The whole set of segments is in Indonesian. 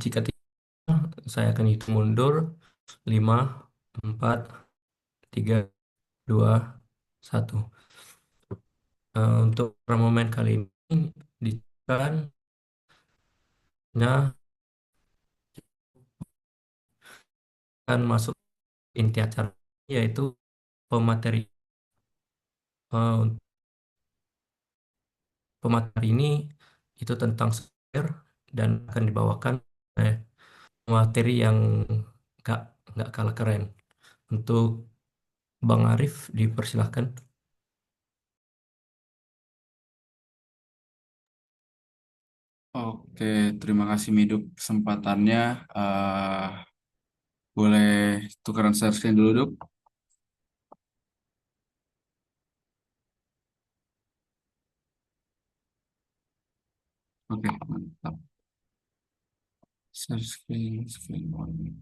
Jika tidak, saya akan hitung mundur. 5, 4, 3, 2, 1. Untuk momen kali ini dikan akan masuk inti acara, yaitu pemateri. Untuk pemateri ini itu tentang software dan akan dibawakan oleh materi yang gak, nggak kalah keren. Untuk Bang Arif dipersilahkan. Oke, terima kasih Miduk kesempatannya. Eh, Boleh tukeran share screen dulu, Duk? Oke, mantap. Share screen one.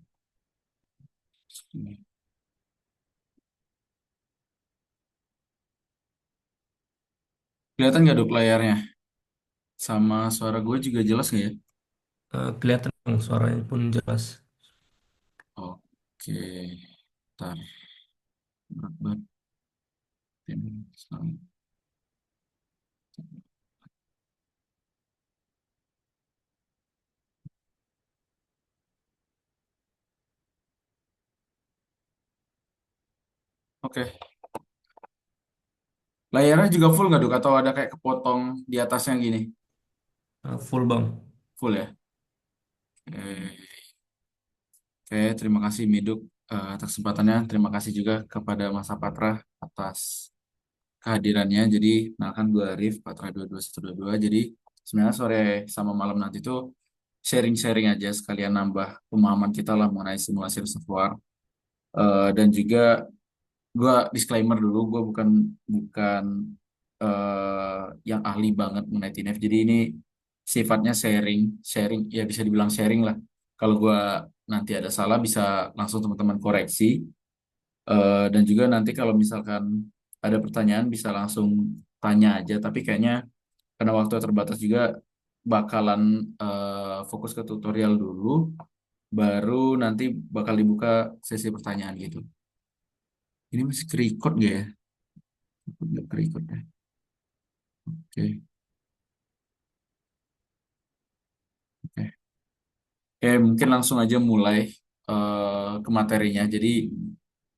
Screen. Kelihatan nggak, Duk, layarnya? Sama suara gue juga jelas nggak ya? Kelihatan Bang, suaranya pun jelas. Oke, ntar. Berat banget. Oke, layarnya juga full nggak, Duk? Atau ada kayak kepotong di atasnya gini? Full Bang. Full ya? Oke, terima kasih Miduk atas kesempatannya. Terima kasih juga kepada Mas Patra atas kehadirannya. Jadi, kenalkan gue Arif, Patra 22122. Jadi, sebenarnya sore sama malam nanti tuh sharing-sharing aja, sekalian nambah pemahaman kita lah mengenai simulasi reservoir. Dan juga gue disclaimer dulu, gue bukan bukan yang ahli banget mengenai TNF. Jadi ini sifatnya sharing, sharing ya bisa dibilang sharing lah. Kalau gue nanti ada salah bisa langsung teman-teman koreksi. Dan juga nanti kalau misalkan ada pertanyaan bisa langsung tanya aja. Tapi kayaknya karena waktu terbatas juga bakalan fokus ke tutorial dulu, baru nanti bakal dibuka sesi pertanyaan gitu. Ini masih record gak ya? Nggak record ya. Oke, oke. Oke, mungkin langsung aja mulai ke materinya. Jadi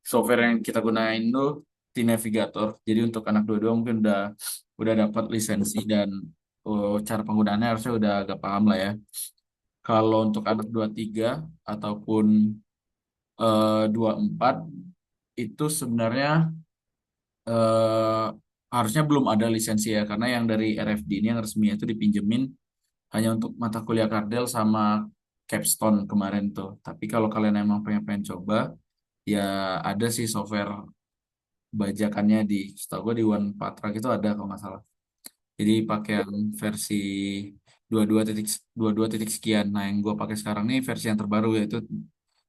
software yang kita gunain tuh T-Navigator. Jadi untuk anak dua-dua mungkin udah dapat lisensi dan cara penggunaannya harusnya udah agak paham lah ya. Kalau untuk anak 23 ataupun 24 itu sebenarnya eh, harusnya belum ada lisensi ya karena yang dari RFD ini yang resmi itu dipinjemin hanya untuk mata kuliah Kardel sama Capstone kemarin tuh. Tapi kalau kalian emang pengen coba, ya ada sih software bajakannya setahu gue di One Patra gitu ada kalau nggak salah. Jadi pakai yang versi 22 titik sekian. Nah, yang gue pakai sekarang nih versi yang terbaru yaitu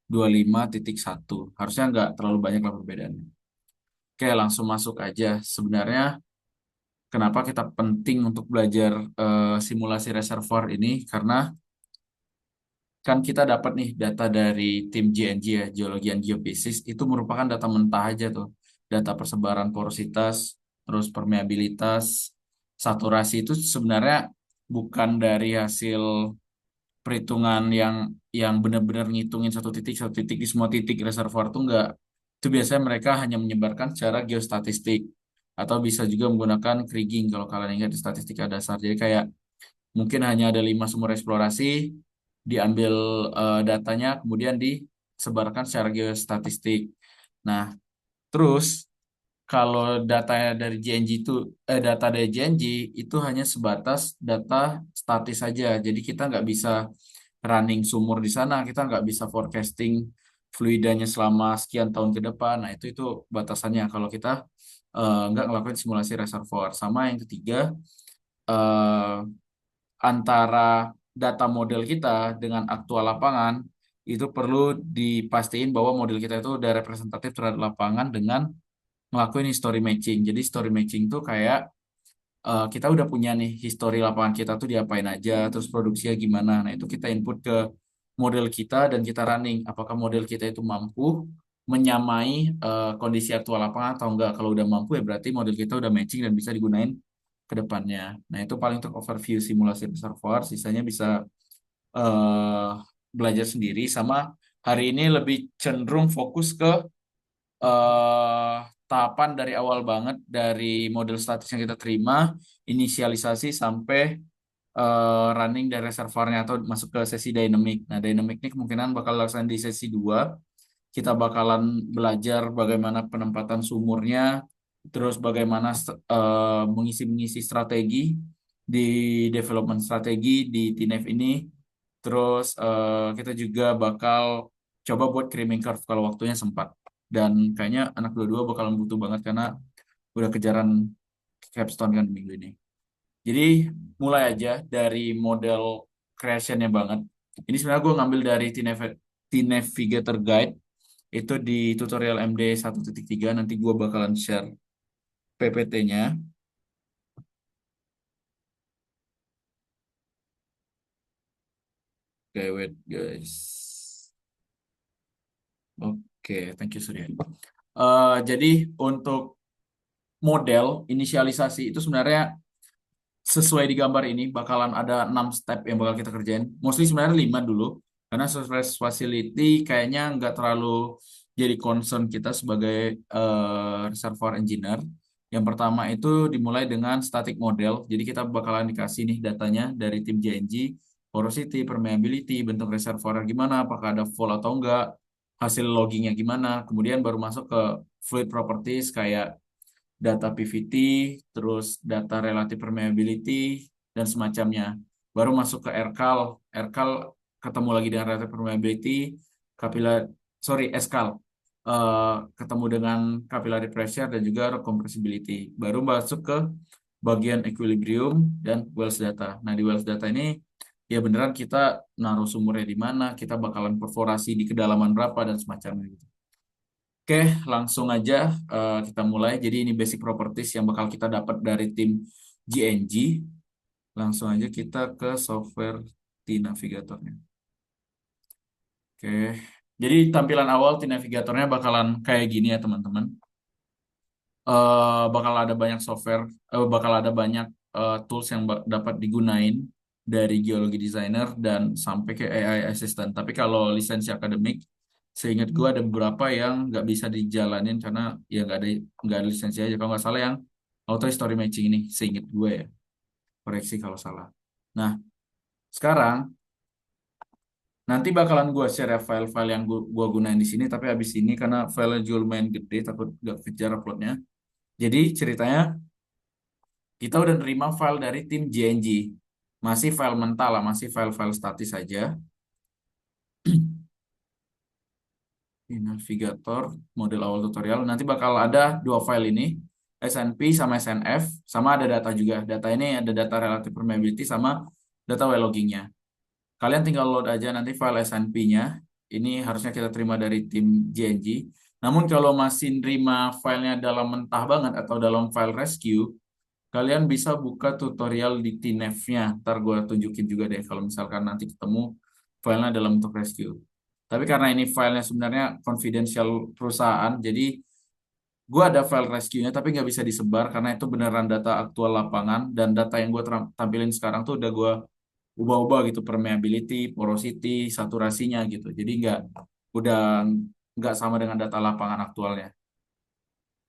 25.1. Harusnya nggak terlalu banyak lah perbedaannya. Oke, langsung masuk aja. Sebenarnya kenapa kita penting untuk belajar simulasi reservoir ini? Karena kan kita dapat nih data dari tim GNG ya, Geologi and Geophysics, itu merupakan data mentah aja tuh. Data persebaran porositas, terus permeabilitas, saturasi itu sebenarnya bukan dari hasil perhitungan yang benar-benar ngitungin satu titik di semua titik reservoir tuh enggak. Itu biasanya mereka hanya menyebarkan secara geostatistik atau bisa juga menggunakan kriging kalau kalian ingat di statistika dasar. Jadi kayak mungkin hanya ada 5 sumur eksplorasi, diambil datanya, kemudian disebarkan secara geostatistik. Nah, terus kalau datanya dari JNG data dari JNG itu hanya sebatas data statis saja. Jadi kita nggak bisa running sumur di sana, kita nggak bisa forecasting fluidanya selama sekian tahun ke depan. Nah, itu batasannya kalau kita nggak ngelakuin simulasi reservoir. Sama yang ketiga, eh, antara data model kita dengan aktual lapangan itu perlu dipastiin bahwa model kita itu udah representatif terhadap lapangan dengan ngelakuin history matching. Jadi history matching tuh kayak kita udah punya nih history lapangan kita tuh diapain aja, terus produksinya gimana. Nah, itu kita input ke model kita dan kita running. Apakah model kita itu mampu menyamai kondisi aktual lapangan atau enggak. Kalau udah mampu ya berarti model kita udah matching dan bisa digunain ke depannya. Nah, itu paling untuk overview simulasi reservoir. Sisanya bisa eh, belajar sendiri. Sama hari ini lebih cenderung fokus ke eh, tahapan dari awal banget dari model statis yang kita terima, inisialisasi sampai running dari reservoirnya atau masuk ke sesi dynamic. Nah, dynamic ini kemungkinan bakal dilaksanakan di sesi 2. Kita bakalan belajar bagaimana penempatan sumurnya, terus bagaimana mengisi-mengisi strategi di development strategi di TNF ini. Terus kita juga bakal coba buat creaming curve kalau waktunya sempat. Dan kayaknya anak dua-dua bakalan butuh banget karena udah kejaran capstone kan minggu ini. Jadi mulai aja dari model creationnya banget. Ini sebenarnya gue ngambil dari T-Navigator Guide itu di tutorial MD 1.3. Nanti gue bakalan share PPT-nya. Oke, wait guys. Oke, thank you Surya. Jadi untuk model inisialisasi itu sebenarnya sesuai di gambar ini bakalan ada 6 step yang bakal kita kerjain. Mostly sebenarnya 5 dulu. Karena surface facility kayaknya nggak terlalu jadi concern kita sebagai reservoir engineer. Yang pertama itu dimulai dengan static model. Jadi kita bakalan dikasih nih datanya dari tim JNG, porosity, permeability, bentuk reservoir gimana, apakah ada fall atau enggak, hasil loggingnya gimana. Kemudian baru masuk ke fluid properties kayak data PVT, terus data relative permeability, dan semacamnya. Baru masuk ke RCAL. RCAL ketemu lagi dengan relative permeability, capillary, sorry, SCAL. Ketemu dengan capillary pressure dan juga rock compressibility. Baru masuk ke bagian equilibrium dan Wells data. Nah, di Wells data ini ya beneran kita naruh sumurnya di mana, kita bakalan perforasi di kedalaman berapa dan semacamnya gitu. Oke, langsung aja kita mulai. Jadi ini basic properties yang bakal kita dapat dari tim GNG. Langsung aja kita ke software T-Navigatornya. Oke, jadi tampilan awal T-Navigatornya bakalan kayak gini ya teman-teman. Bakal ada banyak software, bakal ada banyak tools yang dapat digunain dari geologi designer dan sampai ke AI assistant. Tapi kalau lisensi akademik, seingat gue ada beberapa yang nggak bisa dijalanin karena ya nggak ada lisensi aja. Kalau nggak salah yang auto history matching ini, seingat gue ya. Koreksi kalau salah. Nah, sekarang nanti bakalan gue share ya file-file yang gue gunain di sini. Tapi habis ini karena filenya juga lumayan gede, takut nggak kejar uploadnya. Jadi ceritanya kita udah nerima file dari tim JNG. Masih file mentah lah, masih file-file statis saja. Di navigator, model awal tutorial. Nanti bakal ada dua file ini, SNP sama SNF, sama ada data juga. Data ini ada data relative permeability sama data well loggingnya. Kalian tinggal load aja nanti file SNP-nya. Ini harusnya kita terima dari tim JNG. Namun kalau masih nerima filenya dalam mentah banget atau dalam file rescue, kalian bisa buka tutorial di TNF-nya. Ntar gue tunjukin juga deh kalau misalkan nanti ketemu filenya dalam bentuk rescue. Tapi karena ini filenya sebenarnya confidential perusahaan, jadi gue ada file rescue-nya tapi nggak bisa disebar karena itu beneran data aktual lapangan dan data yang gue tampilin sekarang tuh udah gue ubah-ubah gitu permeability, porosity, saturasinya gitu. Jadi udah nggak sama dengan data lapangan aktualnya.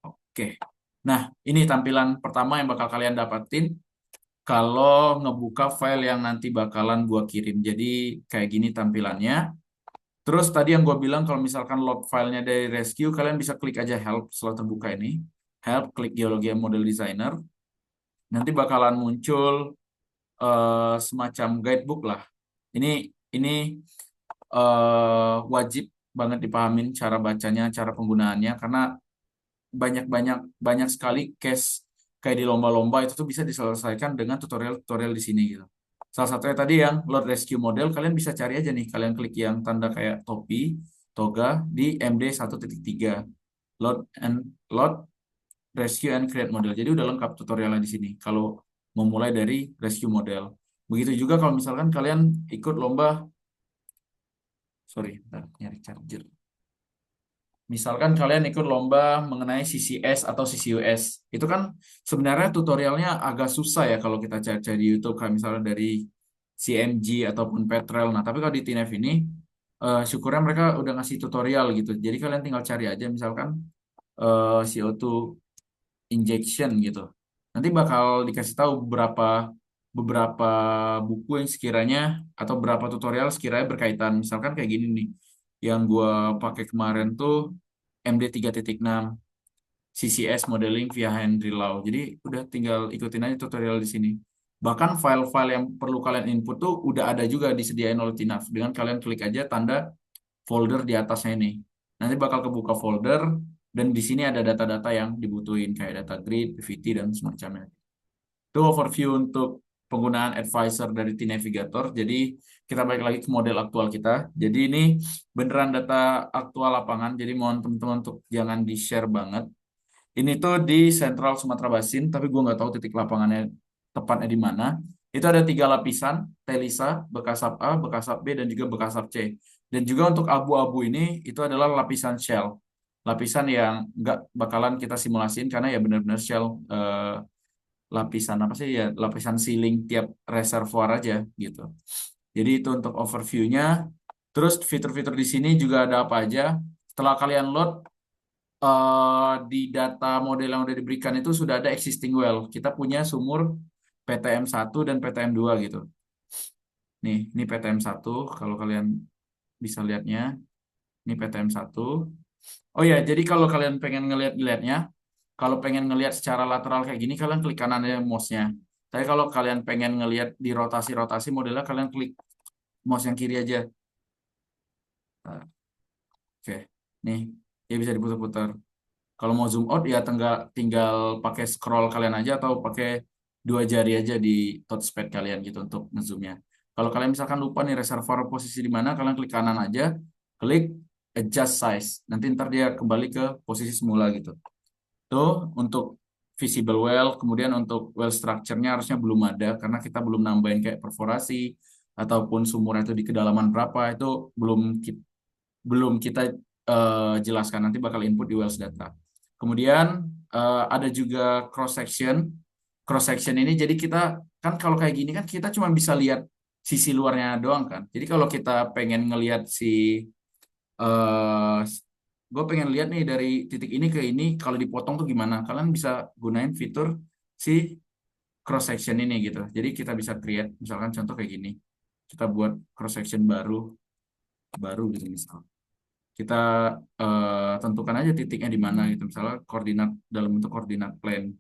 Oke. Nah, ini tampilan pertama yang bakal kalian dapatin kalau ngebuka file yang nanti bakalan gua kirim. Jadi kayak gini tampilannya. Terus tadi yang gua bilang kalau misalkan load filenya dari rescue, kalian bisa klik aja help setelah terbuka ini. Help, klik geologi and model designer. Nanti bakalan muncul semacam guidebook lah. Ini wajib banget dipahamin cara bacanya, cara penggunaannya karena banyak banyak sekali case kayak di lomba-lomba itu tuh bisa diselesaikan dengan tutorial-tutorial di sini gitu. Salah satunya tadi yang load rescue model, kalian bisa cari aja nih, kalian klik yang tanda kayak topi, toga di MD 1.3. Load and load rescue and create model. Jadi udah lengkap tutorialnya di sini. Kalau memulai dari rescue model. Begitu juga kalau misalkan kalian ikut lomba Sorry, bentar, nyari charger. Misalkan kalian ikut lomba mengenai CCS atau CCUS, itu kan sebenarnya tutorialnya agak susah ya kalau kita cari-cari di YouTube, kayak misalnya dari CMG ataupun Petrel. Nah, tapi kalau di TNF ini, syukurnya mereka udah ngasih tutorial gitu. Jadi kalian tinggal cari aja, misalkan CO2 injection gitu. Nanti bakal dikasih tahu beberapa buku yang sekiranya atau beberapa tutorial sekiranya berkaitan. Misalkan kayak gini nih, yang gua pakai kemarin tuh MD 3.6 CCS modeling via Henry Lau. Jadi udah tinggal ikutin aja tutorial di sini. Bahkan file-file yang perlu kalian input tuh udah ada juga disediain oleh TINAF. Dengan kalian klik aja tanda folder di atasnya ini. Nanti bakal kebuka folder dan di sini ada data-data yang dibutuhin kayak data grid, PVT dan semacamnya. Itu overview untuk penggunaan advisor dari T-Navigator. Jadi kita balik lagi ke model aktual kita. Jadi ini beneran data aktual lapangan. Jadi mohon teman-teman untuk jangan di-share banget. Ini tuh di Central Sumatera Basin, tapi gue nggak tahu titik lapangannya tepatnya di mana. Itu ada 3 lapisan, Telisa, Bekasap A, Bekasap B, dan juga Bekasap C. Dan juga untuk abu-abu ini, itu adalah lapisan shell. Lapisan yang nggak bakalan kita simulasiin karena ya benar-benar shell, lapisan apa sih ya, lapisan sealing tiap reservoir aja gitu. Jadi itu untuk overview-nya. Terus fitur-fitur di sini juga ada apa aja. Setelah kalian load, di data model yang udah diberikan itu sudah ada existing well. Kita punya sumur PTM 1 dan PTM 2 gitu. Nih, ini PTM 1 kalau kalian bisa lihatnya. Ini PTM 1. Oh ya, jadi kalau kalian pengen ngeliat-liatnya, kalau pengen ngelihat secara lateral kayak gini, kalian klik kanannya mouse-nya. Tapi kalau kalian pengen ngelihat di rotasi-rotasi modelnya, kalian klik mouse yang kiri aja. Nah, oke, nih, ya bisa diputar-putar. Kalau mau zoom out ya tinggal tinggal pakai scroll kalian aja atau pakai 2 jari aja di touchpad kalian gitu untuk ngezoomnya. Kalau kalian misalkan lupa nih reservoir posisi di mana, kalian klik kanan aja, klik adjust size. Nanti ntar dia kembali ke posisi semula gitu. Tuh untuk visible well, kemudian untuk well structure-nya harusnya belum ada karena kita belum nambahin kayak perforasi ataupun sumurnya itu di kedalaman berapa itu belum kita jelaskan, nanti bakal input di Wells data. Kemudian ada juga cross section. Cross section ini jadi kita kan kalau kayak gini kan kita cuma bisa lihat sisi luarnya doang kan. Jadi kalau kita pengen ngelihat uh, gue pengen lihat nih dari titik ini ke ini kalau dipotong tuh gimana. Kalian bisa gunain fitur si cross section ini gitu. Jadi kita bisa create misalkan contoh kayak gini. Kita buat cross section baru baru gitu misal. Kita tentukan aja titiknya di mana gitu, misalnya koordinat dalam bentuk koordinat plane,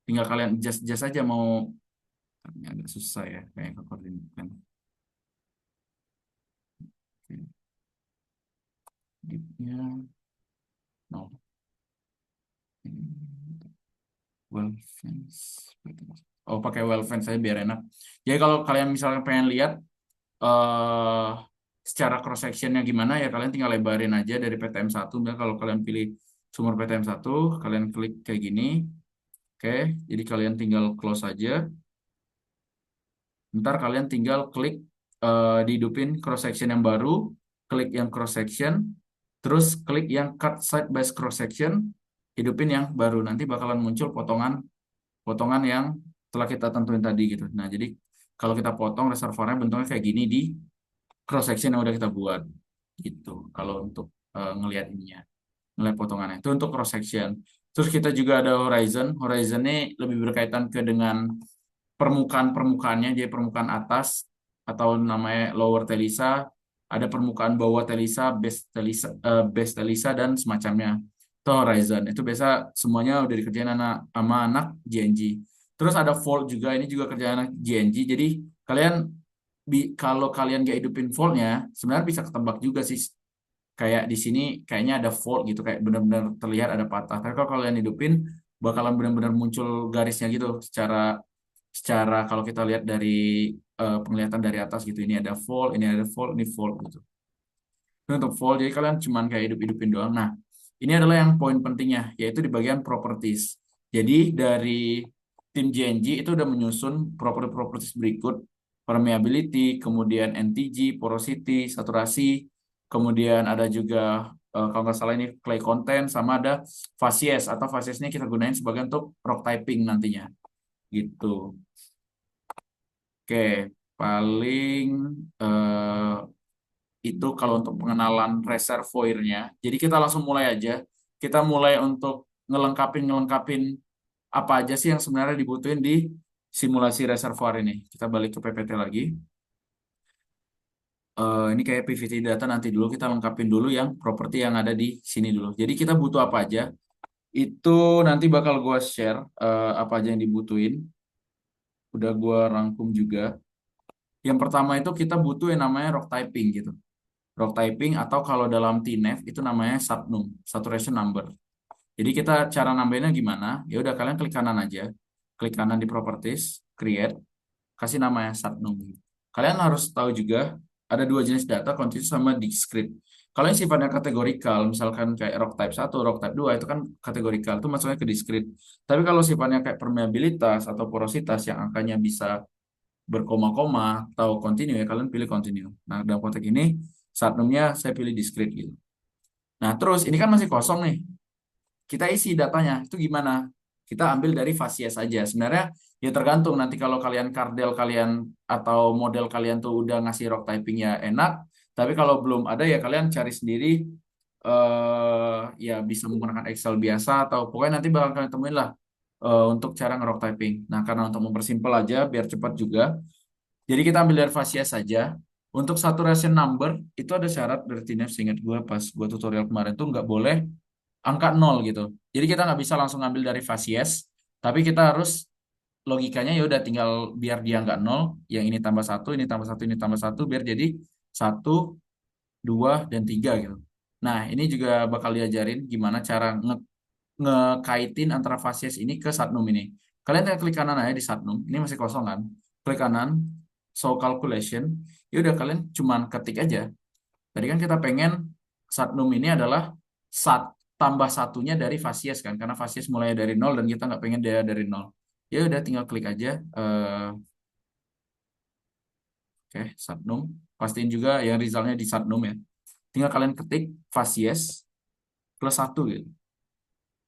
tinggal kalian adjust aja mau. Ini agak susah ya kayak ke koordinat plane. Oke. Gitnya no. Well fence. Oh, pakai well fence saya biar enak. Jadi kalau kalian misalnya pengen lihat eh secara cross sectionnya gimana ya kalian tinggal lebarin aja dari PTM 1. Misalnya kalau kalian pilih sumur PTM 1, kalian klik kayak gini. Oke, jadi kalian tinggal close aja. Ntar kalian tinggal klik dihidupin cross section yang baru, klik yang cross section, terus klik yang cut side by cross section, hidupin yang baru. Nanti bakalan muncul potongan yang telah kita tentuin tadi gitu. Nah, jadi kalau kita potong reservoirnya bentuknya kayak gini di cross section yang udah kita buat gitu. Kalau untuk ngelihat ininya, ngelihat potongannya. Itu untuk cross section. Terus kita juga ada horizon. Horizon ini lebih berkaitan ke dengan permukaannya, jadi permukaan atas atau namanya lower telisa, ada permukaan bawah telisa, base telisa dan semacamnya. Itu horizon. Itu biasa semuanya udah dikerjain sama anak GNG. Terus ada fault juga, ini juga kerjaan anak GNG. Jadi kalian kalau kalian gak hidupin faultnya, sebenarnya bisa ketebak juga sih. Kayak di sini kayaknya ada fault gitu, kayak benar-benar terlihat ada patah. Tapi kalau kalian hidupin, bakalan benar-benar muncul garisnya gitu secara secara kalau kita lihat dari penglihatan dari atas gitu, ini ada fold, ini ada fold, ini fold gitu. Ini untuk fold, jadi kalian cuman kayak hidup-hidupin doang. Nah, ini adalah yang poin pentingnya, yaitu di bagian properties. Jadi dari tim JNG itu udah menyusun properties berikut. permeability, kemudian NTG, porosity, saturasi, kemudian ada juga kalau nggak salah ini clay content, sama ada facies atau facies ini kita gunain sebagai untuk rock typing nantinya gitu. Oke, paling eh, itu kalau untuk pengenalan reservoirnya. Jadi kita langsung mulai aja. Kita mulai untuk ngelengkapin apa aja sih yang sebenarnya dibutuhin di simulasi reservoir ini. Kita balik ke PPT lagi. Ini kayak PVT data nanti dulu kita lengkapin dulu yang properti yang ada di sini dulu. Jadi kita butuh apa aja? Itu nanti bakal gua share apa aja yang dibutuhin. Udah gua rangkum juga. Yang pertama itu kita butuh yang namanya rock typing gitu. Rock typing atau kalau dalam TNF itu namanya subnum, saturation number. Jadi kita cara nambahinnya gimana? Ya udah kalian klik kanan aja. Klik kanan di properties, create, kasih namanya subnum. Kalian harus tahu juga ada dua jenis data, continuous sama discrete. Kalau yang sifatnya kategorikal, misalkan kayak rock type 1, rock type 2 itu kan kategorikal, itu masuknya ke discrete. Tapi kalau sifatnya kayak permeabilitas atau porositas yang angkanya bisa berkoma-koma atau continue ya kalian pilih continue. Nah, dalam konteks ini subnumnya saya pilih discrete gitu. Nah, terus ini kan masih kosong nih. Kita isi datanya. Itu gimana? Kita ambil dari Facies saja. Sebenarnya ya tergantung nanti kalau kalian kardel kalian atau model kalian tuh udah ngasih rock typing ya enak. Tapi kalau belum ada ya kalian cari sendiri ya bisa menggunakan Excel biasa atau pokoknya nanti bakal kalian temuin lah untuk cara nge-rock typing. Nah, karena untuk mempersimpel aja biar cepat juga. Jadi kita ambil dari Facies saja. Untuk saturation number itu ada syarat dari TNF seingat gue pas gue tutorial kemarin tuh nggak boleh angka nol gitu. Jadi kita nggak bisa langsung ngambil dari Facies, tapi kita harus logikanya ya udah tinggal biar dia nggak nol, yang ini tambah satu, ini tambah satu, ini tambah satu, biar jadi satu, dua, dan tiga gitu. Nah, ini juga bakal diajarin gimana cara ngekaitin antara Facies ini ke Satnum ini. Kalian tinggal klik kanan aja di Satnum, ini masih kosong kan? Klik kanan, show calculation, ya udah kalian cuman ketik aja. Tadi kan kita pengen Satnum ini adalah sat tambah satunya dari Facies kan, karena Facies mulai dari nol dan kita nggak pengen dia dari nol. Ya udah tinggal klik aja. Oke, Satnum. Pastiin juga yang resultnya di Satnum ya. Tinggal kalian ketik Facies plus satu gitu.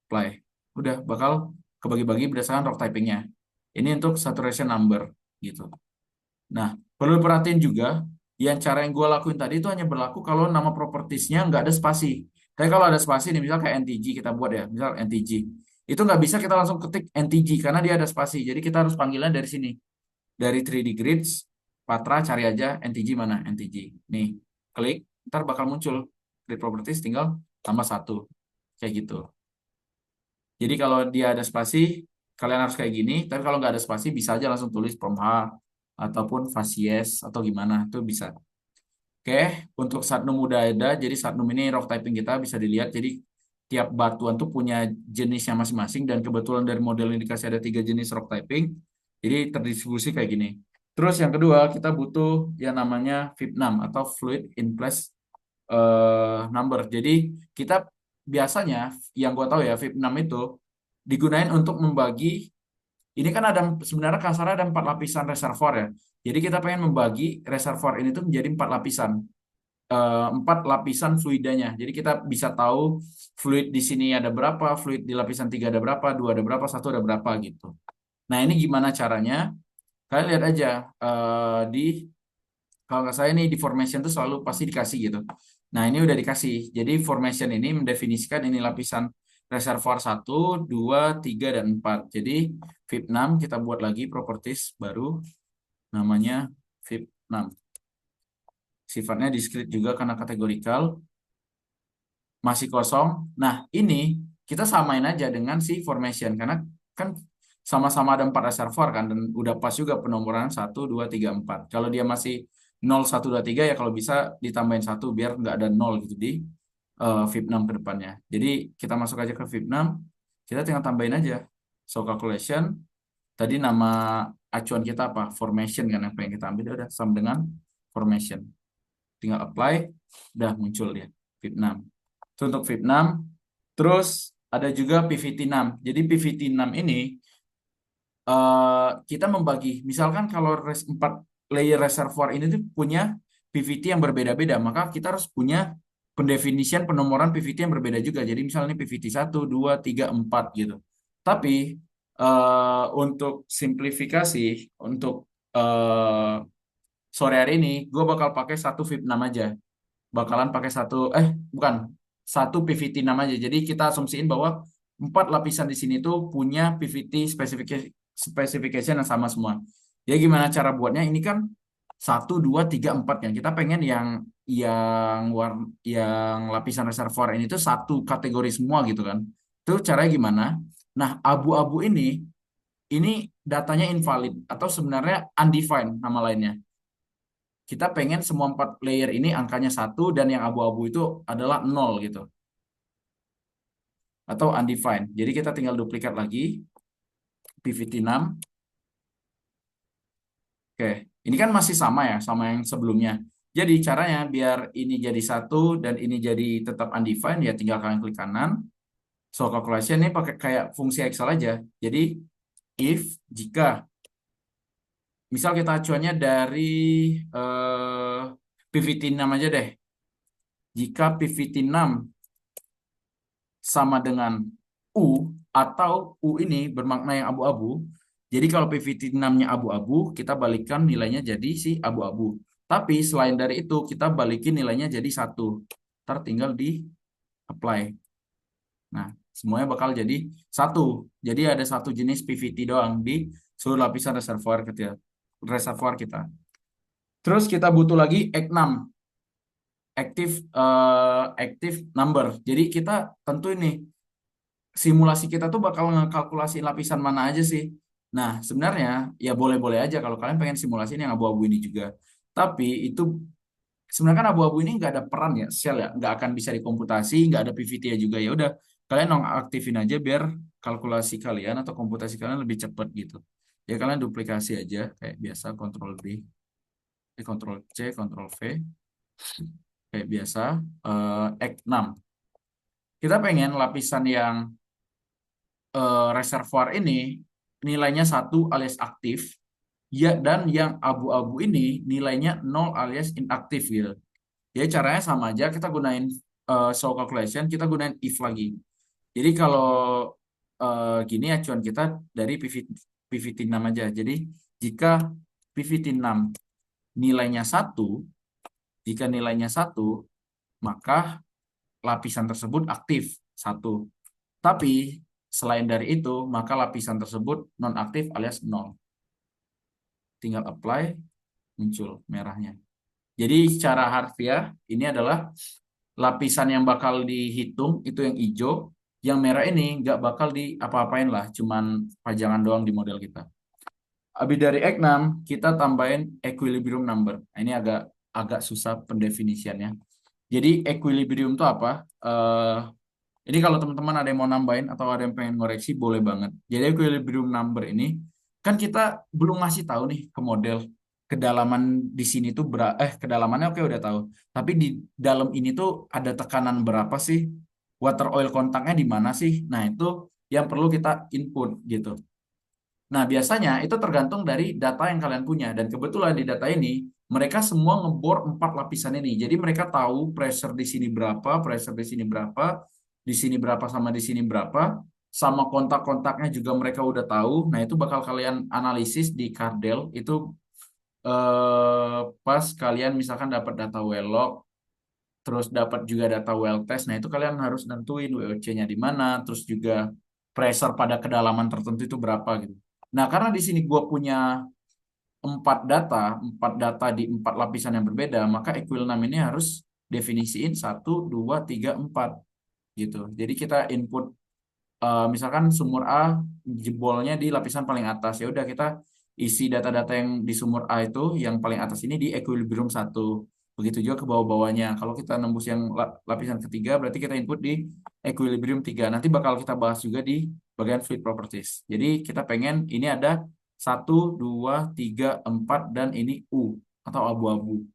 Apply. Udah bakal kebagi-bagi berdasarkan rock typingnya. Ini untuk saturation number gitu. Nah, perlu perhatiin juga, yang cara yang gue lakuin tadi itu hanya berlaku kalau nama propertiesnya nggak ada spasi. Tapi kalau ada spasi nih, misal kayak NTG kita buat ya, misal NTG. Itu nggak bisa kita langsung ketik NTG karena dia ada spasi. Jadi kita harus panggilan dari sini. Dari 3D Grids, Patra cari aja NTG mana, NTG. Nih, klik, ntar bakal muncul. Grid properties tinggal tambah satu. Kayak gitu. Jadi kalau dia ada spasi, kalian harus kayak gini. Tapi kalau nggak ada spasi, bisa aja langsung tulis from H ataupun Facies atau gimana itu bisa. Oke, untuk Satnum udah ada. Jadi Satnum ini rock typing kita bisa dilihat. Jadi tiap batuan tuh punya jenisnya masing-masing dan kebetulan dari model ini dikasih ada 3 jenis rock typing. Jadi terdistribusi kayak gini. Terus yang kedua kita butuh yang namanya FIP6 atau Fluid in Place Number. Jadi kita biasanya yang gua tahu ya FIP6 itu digunain untuk membagi ini kan ada sebenarnya kasarnya ada 4 lapisan reservoir ya. Jadi kita pengen membagi reservoir ini tuh menjadi 4 lapisan, 4 lapisan fluidanya. Jadi kita bisa tahu fluid di sini ada berapa, fluid di lapisan 3 ada berapa, 2 ada berapa, satu ada berapa gitu. Nah ini gimana caranya? Kalian lihat aja di kalau nggak salah ini di formation tuh selalu pasti dikasih gitu. Nah ini udah dikasih. Jadi formation ini mendefinisikan ini lapisan reservoir 1, 2, 3, dan 4. Jadi VIP6 kita buat lagi properties baru namanya VIP6. Sifatnya discrete juga karena kategorikal. Masih kosong. Nah ini kita samain aja dengan si formation. Karena kan sama-sama ada 4 reservoir kan. Dan udah pas juga penomoran 1, 2, 3, 4. Kalau dia masih 0, 1, 2, 3 ya kalau bisa ditambahin 1 biar nggak ada 0 gitu di VIP6 ke depannya. Jadi kita masuk aja ke VIP6, kita tinggal tambahin aja. So calculation, tadi nama acuan kita apa? Formation kan apa yang kita ambil ya udah sama dengan formation. Tinggal apply, udah muncul dia VIP6. Itu untuk VIP6. Terus ada juga PVT6. Jadi PVT6 ini kita membagi, misalkan kalau res 4 layer reservoir ini tuh punya PVT yang berbeda-beda, maka kita harus punya pendefinisian penomoran PVT yang berbeda juga. Jadi misalnya PVT 1, 2, 3, 4 gitu. Tapi untuk simplifikasi, untuk eh, sore hari ini, gue bakal pakai satu VIP6 aja. Bakalan pakai bukan, satu PVT6 aja. Jadi kita asumsiin bahwa empat lapisan di sini tuh punya PVT specification yang sama semua. Ya gimana cara buatnya? Ini kan satu, dua, tiga, empat kan. Kita pengen yang lapisan reservoir ini tuh satu kategori semua gitu kan. Itu caranya gimana? Nah, abu-abu ini datanya invalid atau sebenarnya undefined nama lainnya. Kita pengen semua empat layer ini angkanya satu dan yang abu-abu itu adalah nol gitu atau undefined. Jadi kita tinggal duplikat lagi PVT6. Oke, ini kan masih sama ya, sama yang sebelumnya. Jadi caranya biar ini jadi satu dan ini jadi tetap undefined, ya tinggal kalian klik kanan. So calculation ini pakai kayak fungsi Excel aja. Jadi if jika misal kita acuannya dari PVT6 aja deh. Jika PVT6 sama dengan U atau U ini bermakna yang abu-abu. Jadi kalau PVT6-nya abu-abu, kita balikkan nilainya jadi si abu-abu. Tapi selain dari itu, kita balikin nilainya jadi satu. Ntar tinggal di apply. Nah, semuanya bakal jadi satu. Jadi ada satu jenis PVT doang di seluruh lapisan reservoir kita. Terus kita butuh lagi EC6, active number. Jadi kita tentu ini simulasi kita tuh bakal ngekalkulasi lapisan mana aja sih. Nah, sebenarnya ya boleh-boleh aja kalau kalian pengen simulasi yang abu-abu ini juga. Tapi itu sebenarnya kan abu-abu ini nggak ada peran ya, shell ya, nggak akan bisa dikomputasi, nggak ada PVT ya juga. Ya udah, kalian nonaktifin aja biar kalkulasi kalian atau komputasi kalian lebih cepat gitu. Ya kalian duplikasi aja kayak biasa, Ctrl D, Ctrl C, Ctrl V, kayak biasa. X6. Kita pengen lapisan yang reservoir ini nilainya satu alias aktif, ya, dan yang abu-abu ini nilainya nol alias inaktif gitu. Jadi caranya sama aja, kita gunain show calculation, kita gunain if lagi. Jadi kalau gini acuan kita dari PVT6 aja. Jadi jika PVT6 nilainya satu, jika nilainya satu, maka lapisan tersebut aktif satu. Tapi selain dari itu, maka lapisan tersebut nonaktif alias nol. Tinggal apply, muncul merahnya. Jadi secara harfiah, ini adalah lapisan yang bakal dihitung, itu yang hijau. Yang merah ini nggak bakal diapa-apain lah, cuman pajangan doang di model kita. Habis dari X6, kita tambahin equilibrium number. Nah, ini agak agak susah pendefinisiannya. Jadi equilibrium itu apa? Ini kalau teman-teman ada yang mau nambahin atau ada yang pengen ngoreksi, boleh banget. Jadi equilibrium number ini, kan kita belum ngasih tahu nih ke model kedalaman di sini tuh kedalamannya oke udah tahu. Tapi di dalam ini tuh ada tekanan berapa sih? Water oil kontaknya di mana sih? Nah, itu yang perlu kita input gitu. Nah, biasanya itu tergantung dari data yang kalian punya. Dan kebetulan di data ini, mereka semua ngebor 4 lapisan ini. Jadi mereka tahu pressure di sini berapa, pressure di sini berapa, di sini berapa, sama di sini berapa. Sama kontak-kontaknya juga mereka udah tahu. Nah, itu bakal kalian analisis di Cardel. Itu pas kalian misalkan dapat data well log, terus dapat juga data well test. Nah, itu kalian harus nentuin WOC-nya di mana, terus juga pressure pada kedalaman tertentu itu berapa gitu. Nah, karena di sini gue punya 4 data di 4 lapisan yang berbeda, maka equilibrium ini harus definisiin 1, 2, 3, 4 gitu. Jadi kita input misalkan sumur A jebolnya di lapisan paling atas, ya udah kita isi data-data yang di sumur A itu yang paling atas ini di equilibrium 1. Begitu juga ke bawah-bawahnya. Kalau kita nembus yang lapisan ketiga, berarti kita input di equilibrium 3. Nanti bakal kita bahas juga di bagian fluid properties. Jadi kita pengen ini ada 1, 2, 3, 4 dan ini U atau abu-abu.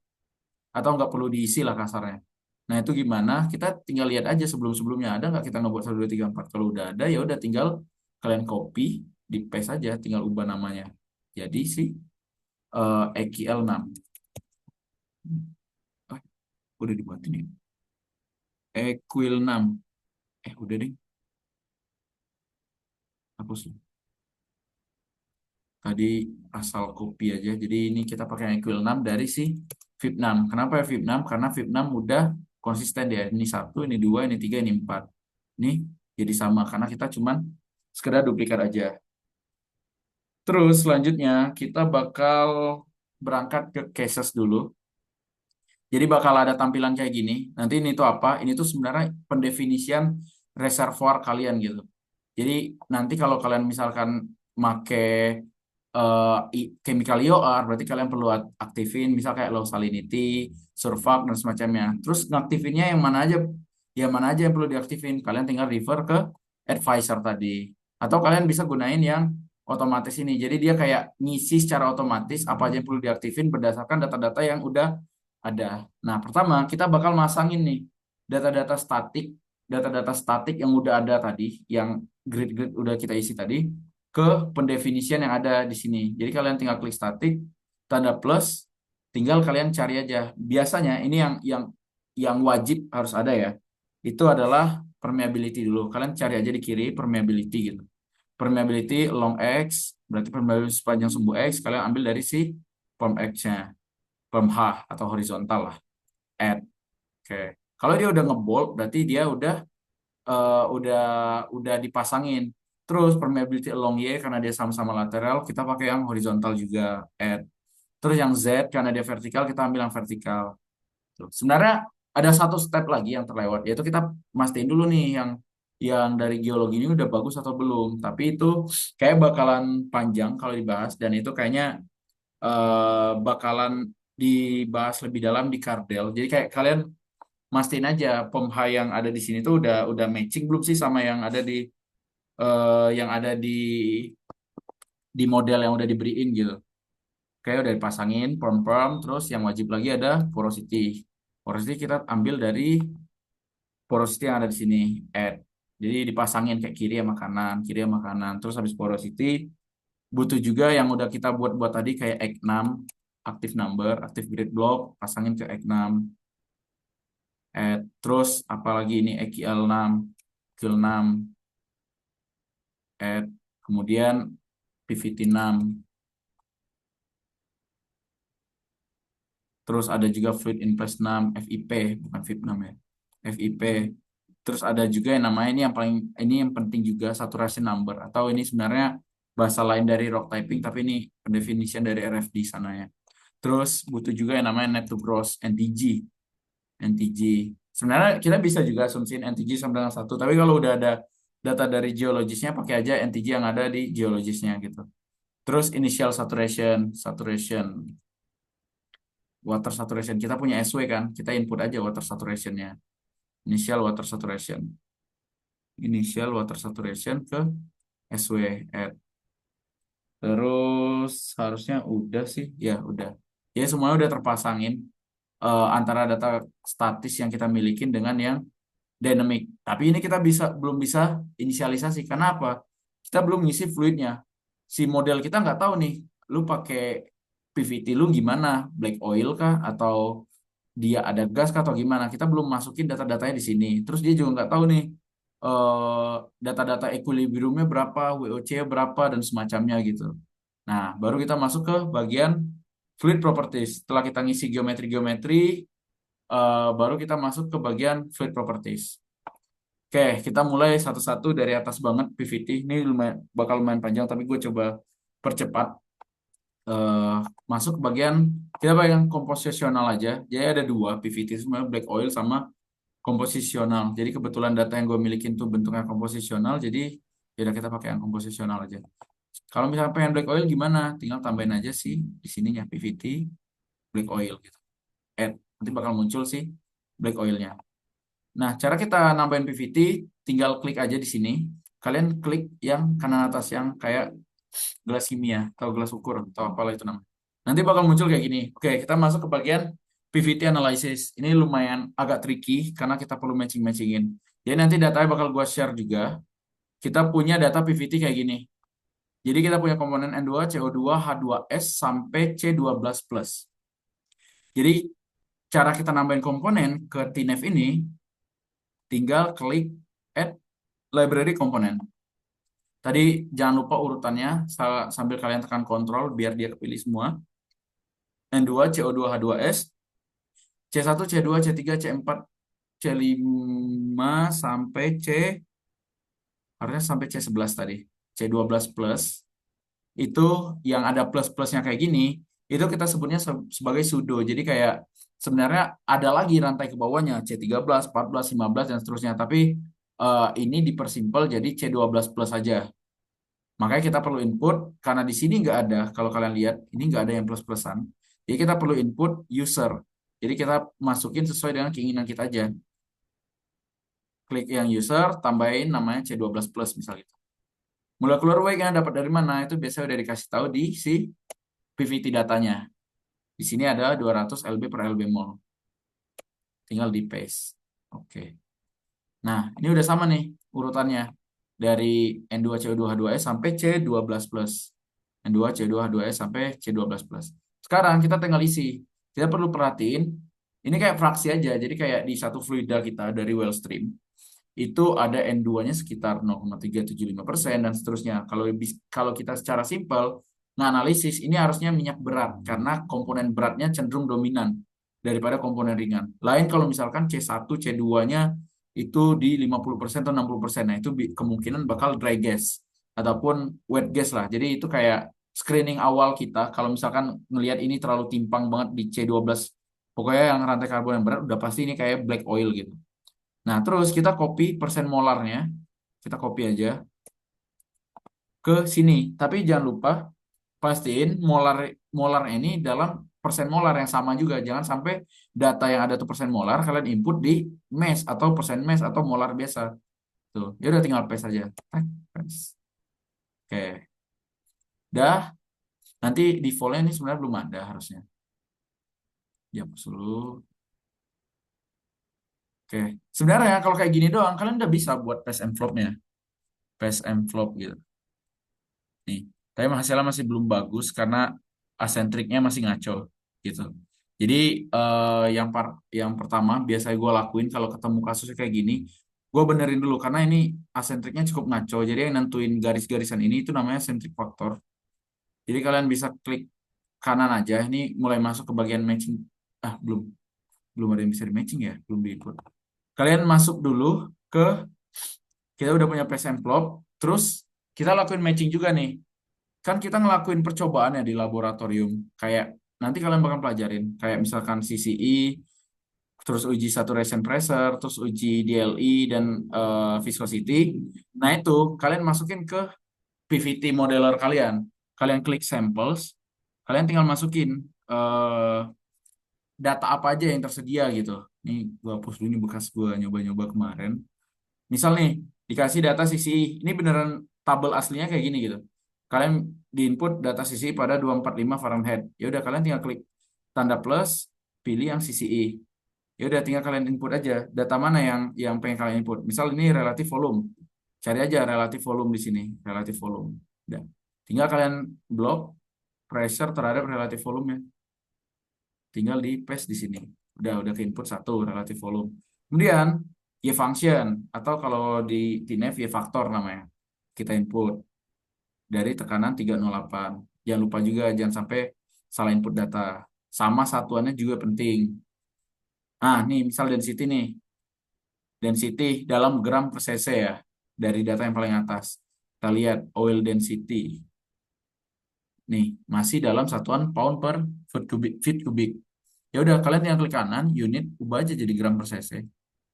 Atau nggak perlu diisi lah kasarnya. Nah, itu gimana? Kita tinggal lihat aja sebelum-sebelumnya ada nggak kita ngebuat 1, 2, 3, 4. Kalau udah ada, ya udah tinggal kalian copy, di paste aja, tinggal ubah namanya. Jadi sih EQL 6. Eh, udah dibuat ini. EQL 6. Udah deh, hapus. Tadi asal copy aja. Jadi ini kita pakai EQL 6 dari si VIP 6. Kenapa ya VIP 6? Karena VIP 6 udah konsisten dia. Ini satu, ini dua, ini tiga, ini empat. Ini jadi sama karena kita cuman sekedar duplikat aja. Terus selanjutnya kita bakal berangkat ke cases dulu. Jadi bakal ada tampilan kayak gini. Nanti ini tuh apa? Ini tuh sebenarnya pendefinisian reservoir kalian gitu. Jadi nanti kalau kalian misalkan make chemical EOR, berarti kalian perlu aktifin misal kayak low salinity, surfak dan semacamnya. Terus ngaktifinnya yang mana aja? Yang mana aja yang perlu diaktifin? Kalian tinggal refer ke advisor tadi. Atau kalian bisa gunain yang otomatis ini. Jadi dia kayak ngisi secara otomatis apa aja yang perlu diaktifin berdasarkan data-data yang udah ada. Nah, pertama kita bakal masangin nih data-data statik, data-data statik yang udah ada tadi, yang grid-grid udah kita isi tadi ke pendefinisian yang ada di sini. Jadi kalian tinggal klik statik, tanda plus, tinggal kalian cari aja. Biasanya ini yang wajib harus ada ya. Itu adalah permeability dulu. Kalian cari aja di kiri permeability gitu. Permeability long X, berarti permeability sepanjang sumbu X, kalian ambil dari si perm X-nya, perm H atau horizontal lah. Add. Oke. Kalau dia udah ngebold, berarti dia udah dipasangin. Terus permeability along Y karena dia sama-sama lateral, kita pakai yang horizontal juga, add. Terus yang Z karena dia vertikal, kita ambil yang vertikal. Tuh. Sebenarnya ada satu step lagi yang terlewat, yaitu kita mastiin dulu nih yang dari geologi ini udah bagus atau belum. Tapi itu kayak bakalan panjang kalau dibahas dan itu kayaknya bakalan dibahas lebih dalam di Kardel. Jadi kayak kalian mastiin aja pom H yang ada di sini tuh udah matching belum sih sama yang ada di model yang udah diberiin gitu. Kayak udah dipasangin perm, terus yang wajib lagi ada porosity. Porosity kita ambil dari porosity yang ada di sini, add. Jadi dipasangin kayak kiri sama kanan. Terus habis porosity butuh juga yang udah kita buat tadi kayak X6, active number, active grid block, pasangin ke X6, add. Terus apalagi ini EQL6, QL6, add. Kemudian PVT6. Terus ada juga Fluid in Place 6, FIP, bukan FIP 6 ya. FIP. Terus ada juga yang namanya ini yang penting juga saturation number atau ini sebenarnya bahasa lain dari rock typing tapi ini pendefinisian dari RFD sana ya. Terus butuh juga yang namanya net to gross NTG. NTG. Sebenarnya kita bisa juga asumsiin NTG sama dengan satu, tapi kalau udah ada data dari geologisnya pakai aja NTG yang ada di geologisnya gitu. Terus initial saturation water saturation. Kita punya SW kan, kita input aja water saturationnya. Initial water saturation. Initial water saturation ke SW. Add. Terus harusnya udah sih, ya udah. Ya semuanya udah terpasangin antara data statis yang kita milikin dengan yang dynamic. Tapi ini kita belum bisa inisialisasi. Kenapa? Kita belum ngisi fluidnya. Si model kita nggak tahu nih, lu pakai PVT lu gimana? Black oil kah? Atau dia ada gas kah? Atau gimana? Kita belum masukin data-datanya di sini. Terus dia juga nggak tahu nih, data-data equilibriumnya berapa, WOC berapa, dan semacamnya gitu. Nah, baru kita masuk ke bagian fluid properties. Setelah kita ngisi geometri-geometri, baru kita masuk ke bagian fluid properties. Oke, kita mulai satu-satu dari atas banget PVT. Ini bakal lumayan panjang, tapi gue coba percepat. Eh, Masuk ke kita bagian komposisional aja. Jadi ada dua PVT, sebenarnya black oil sama komposisional. Jadi kebetulan data yang gue milikin tuh bentuknya komposisional, jadi ya udah kita pakai yang komposisional aja. Kalau misalnya pengen black oil gimana? Tinggal tambahin aja sih di sininya PVT black oil gitu. Add. Nanti bakal muncul sih black oilnya. Nah, cara kita nambahin PVT, tinggal klik aja di sini. Kalian klik yang kanan atas yang kayak gelas kimia atau gelas ukur atau apalah itu namanya. Nanti bakal muncul kayak gini. Oke, kita masuk ke bagian PVT analysis. Ini lumayan agak tricky karena kita perlu matching-matchingin. Jadi nanti datanya bakal gua share juga. Kita punya data PVT kayak gini. Jadi kita punya komponen N2, CO2, H2S sampai C12 plus. Jadi cara kita nambahin komponen ke TNF ini tinggal klik add library komponen. Tadi jangan lupa urutannya sambil kalian tekan kontrol biar dia kepilih semua. N2, CO2, H2S, C1, C2, C3, C4, C5 sampai harusnya sampai C11 tadi. C12 plus itu yang ada plus-plusnya kayak gini, itu kita sebutnya sebagai pseudo. Jadi kayak sebenarnya ada lagi rantai ke bawahnya C13, 14, 15 dan seterusnya. Tapi ini dipersimpel jadi C12 plus saja. Makanya kita perlu input karena di sini nggak ada. Kalau kalian lihat ini nggak ada yang plus-plusan. Jadi kita perlu input user. Jadi kita masukin sesuai dengan keinginan kita aja. Klik yang user, tambahin namanya C12 plus misalnya. Mulai keluar yang dapat dari mana itu biasanya udah dikasih tahu di si PVT datanya. Di sini ada 200 lb per lb mol. Tinggal di paste. Oke. Nah, ini udah sama nih urutannya. Dari N2CO2H2S sampai C12+. N2CO2H2S sampai C12+. Sekarang kita tinggal isi. Kita perlu perhatiin, ini kayak fraksi aja. Jadi kayak di satu fluida kita dari well stream, itu ada N2-nya sekitar 0,375% dan seterusnya. Kalau kita secara simpel nganalisis ini harusnya minyak berat karena komponen beratnya cenderung dominan daripada komponen ringan. Lain kalau misalkan C1, C2-nya itu di 50% atau 60%. Nah, itu kemungkinan bakal dry gas ataupun wet gas lah. Jadi itu kayak screening awal kita kalau misalkan melihat ini terlalu timpang banget di C12, pokoknya yang rantai karbon yang berat udah pasti ini kayak black oil gitu. Nah, terus kita copy persen molarnya. Kita copy aja ke sini. Tapi jangan lupa pastiin molar molar ini dalam persen molar yang sama juga. Jangan sampai data yang ada tuh persen molar kalian input di mass atau persen mass atau molar biasa. Tuh, ya udah tinggal paste aja. Paste. Oke. Dah, nanti defaultnya ini sebenarnya belum ada harusnya. Ya, dulu. Oke. Sebenarnya kalau kayak gini doang kalian udah bisa buat paste envelope-nya. Paste envelope gitu. Nih, tapi hasilnya masih belum bagus karena asentriknya masih ngaco gitu. Jadi yang pertama biasa gue lakuin kalau ketemu kasusnya kayak gini, gue benerin dulu karena ini asentriknya cukup ngaco. Jadi yang nentuin garis-garisan ini itu namanya centric factor. Jadi kalian bisa klik kanan aja. Ini mulai masuk ke bagian matching. Ah, belum belum ada yang bisa di matching ya, belum di input. Kalian masuk dulu ke kita udah punya place envelope, terus kita lakuin matching juga nih. Kan kita ngelakuin percobaan ya di laboratorium. Kayak nanti kalian bakal pelajarin. Kayak misalkan CCE, terus uji saturation pressure, terus uji DLE dan viscosity. Nah itu kalian masukin ke PVT modeler kalian. Kalian klik samples, kalian tinggal masukin data apa aja yang tersedia gitu. Ini gua hapus dulu, ini bekas gua nyoba-nyoba kemarin. Misal nih, dikasih data CCI, ini beneran tabel aslinya kayak gini gitu. Kalian diinput data CCI pada 245 Fahrenheit. Ya udah kalian tinggal klik tanda plus, pilih yang CCI. Ya udah tinggal kalian input aja data mana yang pengen kalian input. Misal ini relatif volume. Cari aja relatif volume di sini, relatif volume. Udah. Tinggal kalian blok pressure terhadap relatif volume ya. Tinggal di paste di sini. Udah ke input satu relatif volume. Kemudian Y function atau kalau di TNF Y faktor namanya. Kita input dari tekanan 308. Jangan lupa juga jangan sampai salah input data. Sama satuannya juga penting. Nah, nih misal density nih. Density dalam gram per cc ya. Dari data yang paling atas. Kita lihat oil density. Nih, masih dalam satuan pound per feet kubik. Ya udah, kalian yang klik kanan, unit ubah aja jadi gram per cc.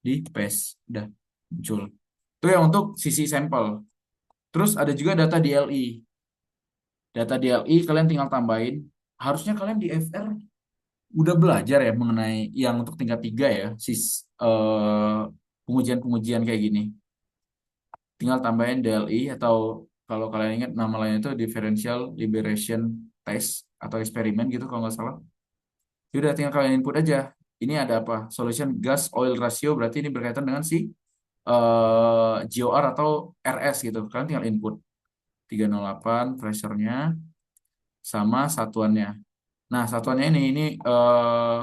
Di paste, udah muncul. Itu yang untuk sisi sampel. Terus ada juga data DLI. Data DLI kalian tinggal tambahin. Harusnya kalian di FR udah belajar ya mengenai yang untuk tingkat 3 ya, pengujian-pengujian kayak gini. Tinggal tambahin DLI atau kalau kalian ingat nama lainnya itu differential liberation test atau eksperimen gitu kalau nggak salah. Yaudah tinggal kalian input aja. Ini ada apa? Solution gas oil ratio berarti ini berkaitan dengan si GOR atau RS gitu. Kalian tinggal input. 308 pressure-nya sama satuannya. Nah, satuannya ini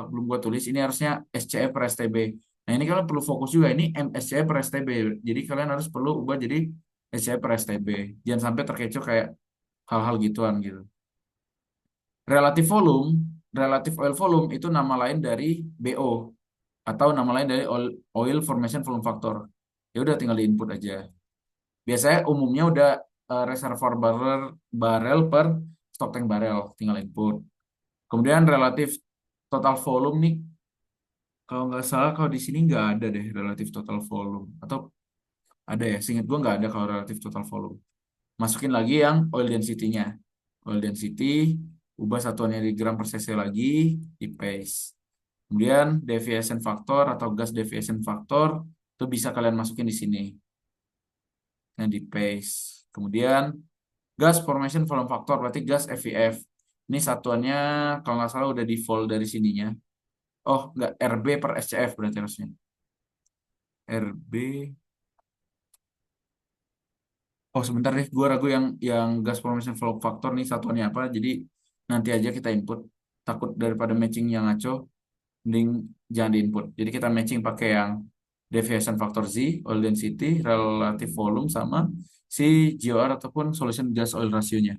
belum gua tulis, ini harusnya SCE per STB. Nah, ini kalian perlu fokus juga, ini MSCE per STB. Jadi kalian harus perlu ubah jadi SCE per STB. Jangan sampai terkecoh kayak hal-hal gituan gitu. Relatif volume, relatif oil volume itu nama lain dari BO atau nama lain dari oil formation volume factor. Ya udah tinggal di input aja. Biasanya umumnya udah reservoir barrel barrel per stock tank barrel, tinggal input. Kemudian relatif total volume nih, kalau nggak salah kalau di sini nggak ada deh relatif total volume. Atau ada ya, seingat gua nggak ada kalau relatif total volume. Masukin lagi yang oil density-nya. Oil density, ubah satuannya di gram per cc lagi, di paste. Kemudian deviation factor atau gas deviation factor, itu bisa kalian masukin di sini. Nah, di paste. Kemudian gas formation volume factor, berarti gas FVF. Ini satuannya kalau nggak salah udah default dari sininya. Oh, nggak, RB per SCF berarti harusnya. RB. Oh, sebentar deh, gua ragu yang gas formation flow factor nih satuannya apa. Jadi nanti aja kita input. Takut daripada matching yang ngaco, mending jangan diinput. Jadi kita matching pakai yang deviation factor Z, oil density, relative volume sama si GOR ataupun solution gas oil ratio-nya.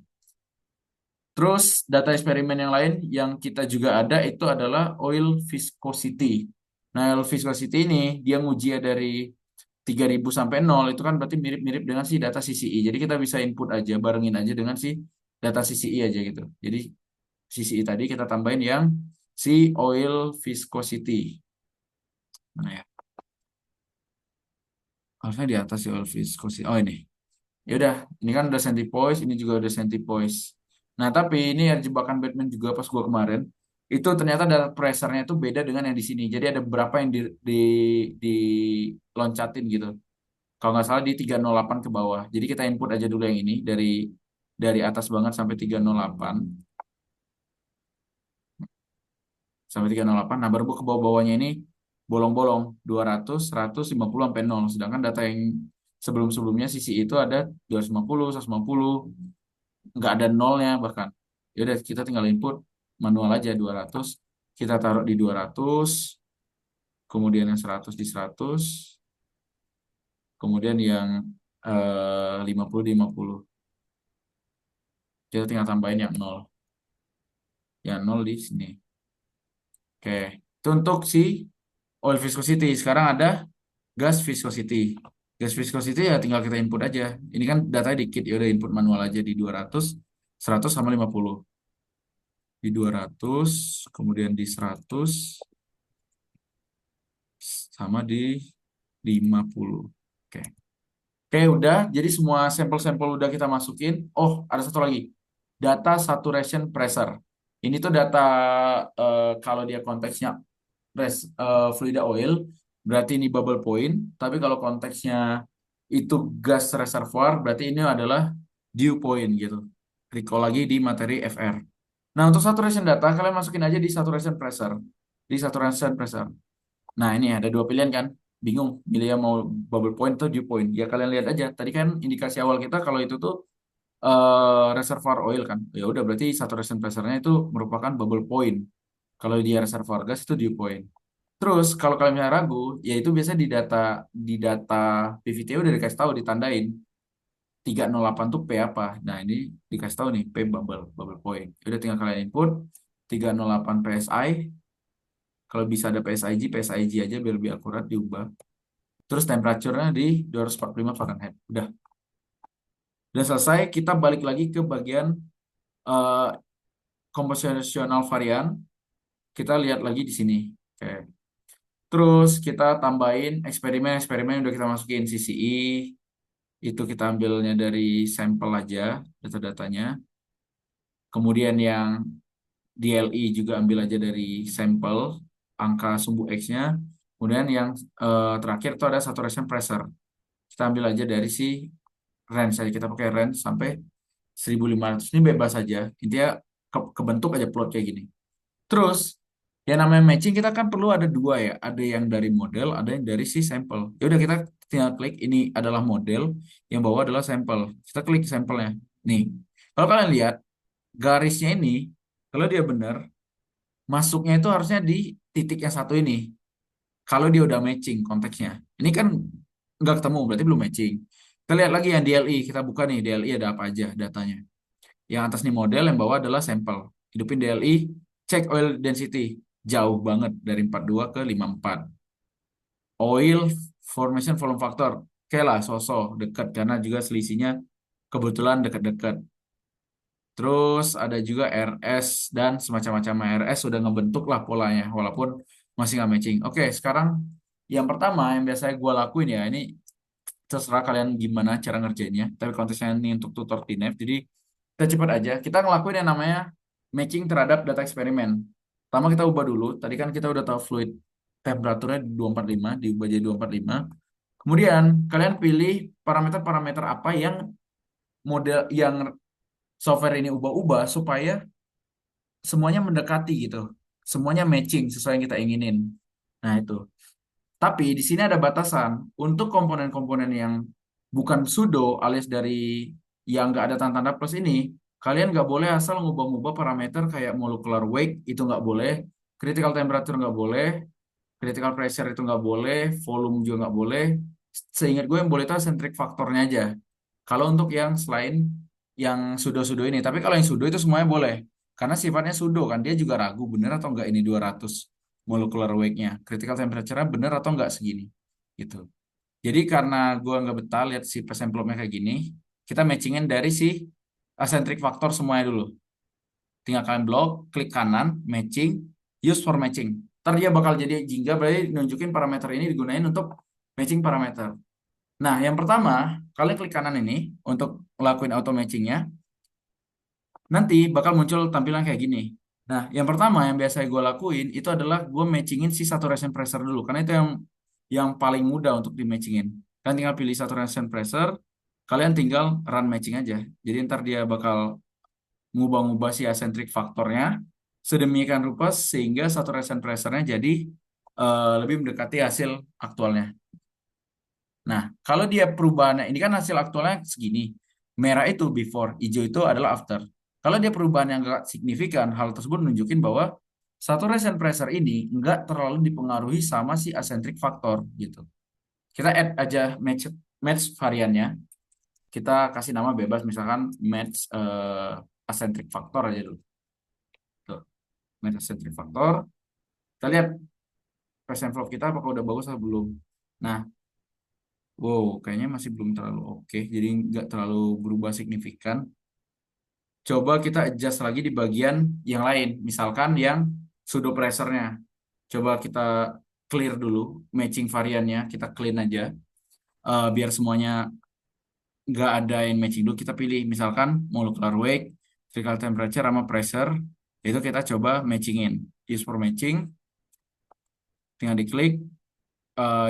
Terus data eksperimen yang lain yang kita juga ada itu adalah oil viscosity. Nah, oil viscosity ini dia nguji ya dari 3.000 sampai 0 itu kan berarti mirip-mirip dengan si data CCI. Jadi kita bisa input aja, barengin aja dengan si data CCI aja gitu. Jadi CCI tadi kita tambahin yang si oil viscosity. Mana ya? Harusnya di atas si oil viscosity. Oh ini. Ya udah, ini kan udah centipoise, ini juga udah centipoise. Nah, tapi ini ada jebakan Batman juga pas gua kemarin. Itu ternyata data pressure-nya itu beda dengan yang di sini. Jadi ada beberapa yang di loncatin gitu. Kalau nggak salah di 308 ke bawah. Jadi kita input aja dulu yang ini dari atas banget sampai 308 sampai 308. Nah, baru ke bawah-bawahnya ini bolong-bolong 200, 100, 50 sampai 0. Sedangkan data yang sebelum-sebelumnya sisi itu ada 250, 150, nggak ada nolnya bahkan. Ya udah kita tinggal input manual aja 200. Kita taruh di 200, kemudian yang 100 di 100, kemudian yang 50 di 50. Kita tinggal tambahin yang 0. Yang 0 di sini. Oke, itu untuk si oil viscosity. Sekarang ada gas viscosity. Gas viscosity ya tinggal kita input aja. Ini kan datanya dikit, ya udah input manual aja di 200, 100 sama 50. Di 200, kemudian di 100 sama di 50. Oke. Oke, udah. Jadi semua sampel-sampel udah kita masukin. Oh, ada satu lagi. Data saturation pressure. Ini tuh data kalau dia konteksnya fluida oil, berarti ini bubble point. Tapi kalau konteksnya itu gas reservoir, berarti ini adalah dew point gitu. Recall lagi di materi FR. Nah, untuk saturation data, kalian masukin aja di saturation pressure. Di saturation pressure. Nah, ini ada dua pilihan kan. Bingung, milihnya mau bubble point atau dew point. Ya, kalian lihat aja. Tadi kan indikasi awal kita kalau itu tuh reservoir oil kan. Ya udah berarti saturation pressure-nya itu merupakan bubble point. Kalau dia reservoir gas itu dew point. Terus kalau kalian misalnya ragu, ya itu biasanya di data PVT udah dikasih tahu ditandain 308 tuh P apa. Nah, ini dikasih tahu nih P bubble point. Udah tinggal kalian input 308 PSI. Kalau bisa ada PSIG, PSIG aja biar lebih akurat diubah. Terus temperaturnya di 245 Fahrenheit. Udah selesai, kita balik lagi ke bagian eh, compositional varian. Kita lihat lagi di sini. Oke. Terus kita tambahin eksperimen-eksperimen yang udah kita masukin CCI, itu kita ambilnya dari sampel aja, data-datanya. Kemudian yang DLI juga ambil aja dari sampel, angka sumbu X-nya. Kemudian yang terakhir itu ada saturation pressure. Kita ambil aja dari si range saja, kita pakai range sampai 1.500. Ini bebas saja, intinya kebentuk aja plot kayak gini. Terus yang namanya matching kita kan perlu ada dua ya, ada yang dari model, ada yang dari si sampel. Ya udah kita tinggal klik ini adalah model, yang bawah adalah sampel. Kita klik sampelnya. Nih, kalau kalian lihat garisnya ini, kalau dia benar, masuknya itu harusnya di titik yang satu ini. Kalau dia udah matching konteksnya. Ini kan nggak ketemu, berarti belum matching. Kita lihat lagi yang DLI, kita buka nih DLI ada apa aja datanya. Yang atas nih model, yang bawah adalah sampel. Hidupin DLI, cek oil density. Jauh banget dari 42 ke 54. Oil formation volume factor. Oke lah, sosok dekat karena juga selisihnya kebetulan dekat-dekat. Terus ada juga RS dan semacam-macam RS sudah ngebentuk lah polanya walaupun masih nggak matching. Oke, sekarang yang pertama yang biasanya gue lakuin ya ini terserah kalian gimana cara ngerjainnya. Tapi konteksnya ini untuk tutor TNF, jadi kita cepat aja. Kita ngelakuin yang namanya matching terhadap data eksperimen. Pertama kita ubah dulu. Tadi kan kita udah tahu fluid temperaturnya di 245, diubah jadi 245. Kemudian kalian pilih parameter-parameter apa yang model yang software ini ubah-ubah supaya semuanya mendekati gitu. Semuanya matching sesuai yang kita inginin. Nah, itu. Tapi di sini ada batasan untuk komponen-komponen yang bukan pseudo alias dari yang nggak ada tanda-tanda plus ini, kalian nggak boleh asal ngubah-ngubah parameter kayak molecular weight itu nggak boleh, critical temperature nggak boleh, critical pressure itu nggak boleh, volume juga nggak boleh. Seingat gue yang boleh itu centric faktornya aja. Kalau untuk yang selain yang sudo-sudo ini, tapi kalau yang sudo itu semuanya boleh. Karena sifatnya sudo kan, dia juga ragu bener atau enggak ini 200 molecular weight-nya. Critical temperature-nya bener atau enggak segini. Gitu. Jadi karena gue nggak betah lihat si envelope-nya kayak gini, kita matchingin dari si centric factor semuanya dulu. Tinggal kalian blok, klik kanan, matching, use for matching. Ntar dia bakal jadi jingga, berarti nunjukin parameter ini digunain untuk matching parameter. Nah, yang pertama, kalian klik kanan ini untuk ngelakuin auto matchingnya, nanti bakal muncul tampilan kayak gini. Nah, yang pertama yang biasa gue lakuin itu adalah gue matchingin si saturation pressure dulu, karena itu yang paling mudah untuk di matchingin. Kalian tinggal pilih saturation pressure, kalian tinggal run matching aja. Jadi ntar dia bakal ngubah-ngubah si eccentric faktornya sedemikian rupa sehingga saturation pressure-nya jadi lebih mendekati hasil aktualnya. Nah, kalau dia perubahannya, ini kan hasil aktualnya segini. Merah itu before, hijau itu adalah after. Kalau dia perubahan yang enggak signifikan, hal tersebut menunjukkan bahwa saturation pressure ini enggak terlalu dipengaruhi sama si eccentric factor gitu. Kita add aja match variannya. Kita kasih nama bebas misalkan match eccentric factor aja dulu. Tuh, match eccentric factor. Kita lihat present envelope kita apakah udah bagus atau belum. Nah, wow, kayaknya masih belum terlalu oke, jadi nggak terlalu berubah signifikan. Coba kita adjust lagi di bagian yang lain, misalkan yang pseudo pressure-nya. Coba kita clear dulu, matching variannya, kita clean aja, biar semuanya nggak ada yang matching dulu. Kita pilih, misalkan molecular weight, critical temperature, sama pressure, itu kita coba matchingin. Use for matching, tinggal diklik,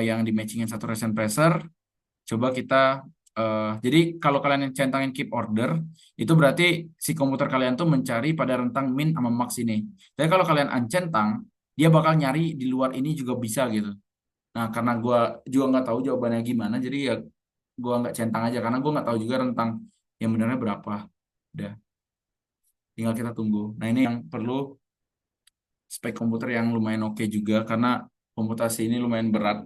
yang di matchingin saturation pressure, coba kita jadi kalau kalian yang centangin keep order itu berarti si komputer kalian tuh mencari pada rentang min sama max ini. Tapi kalau kalian uncentang dia bakal nyari di luar ini juga bisa gitu. Nah karena gua juga nggak tahu jawabannya gimana jadi ya gua nggak centang aja karena gua nggak tahu juga rentang yang benarnya berapa. Udah tinggal kita tunggu. Nah ini yang perlu spek komputer yang lumayan oke juga karena komputasi ini lumayan berat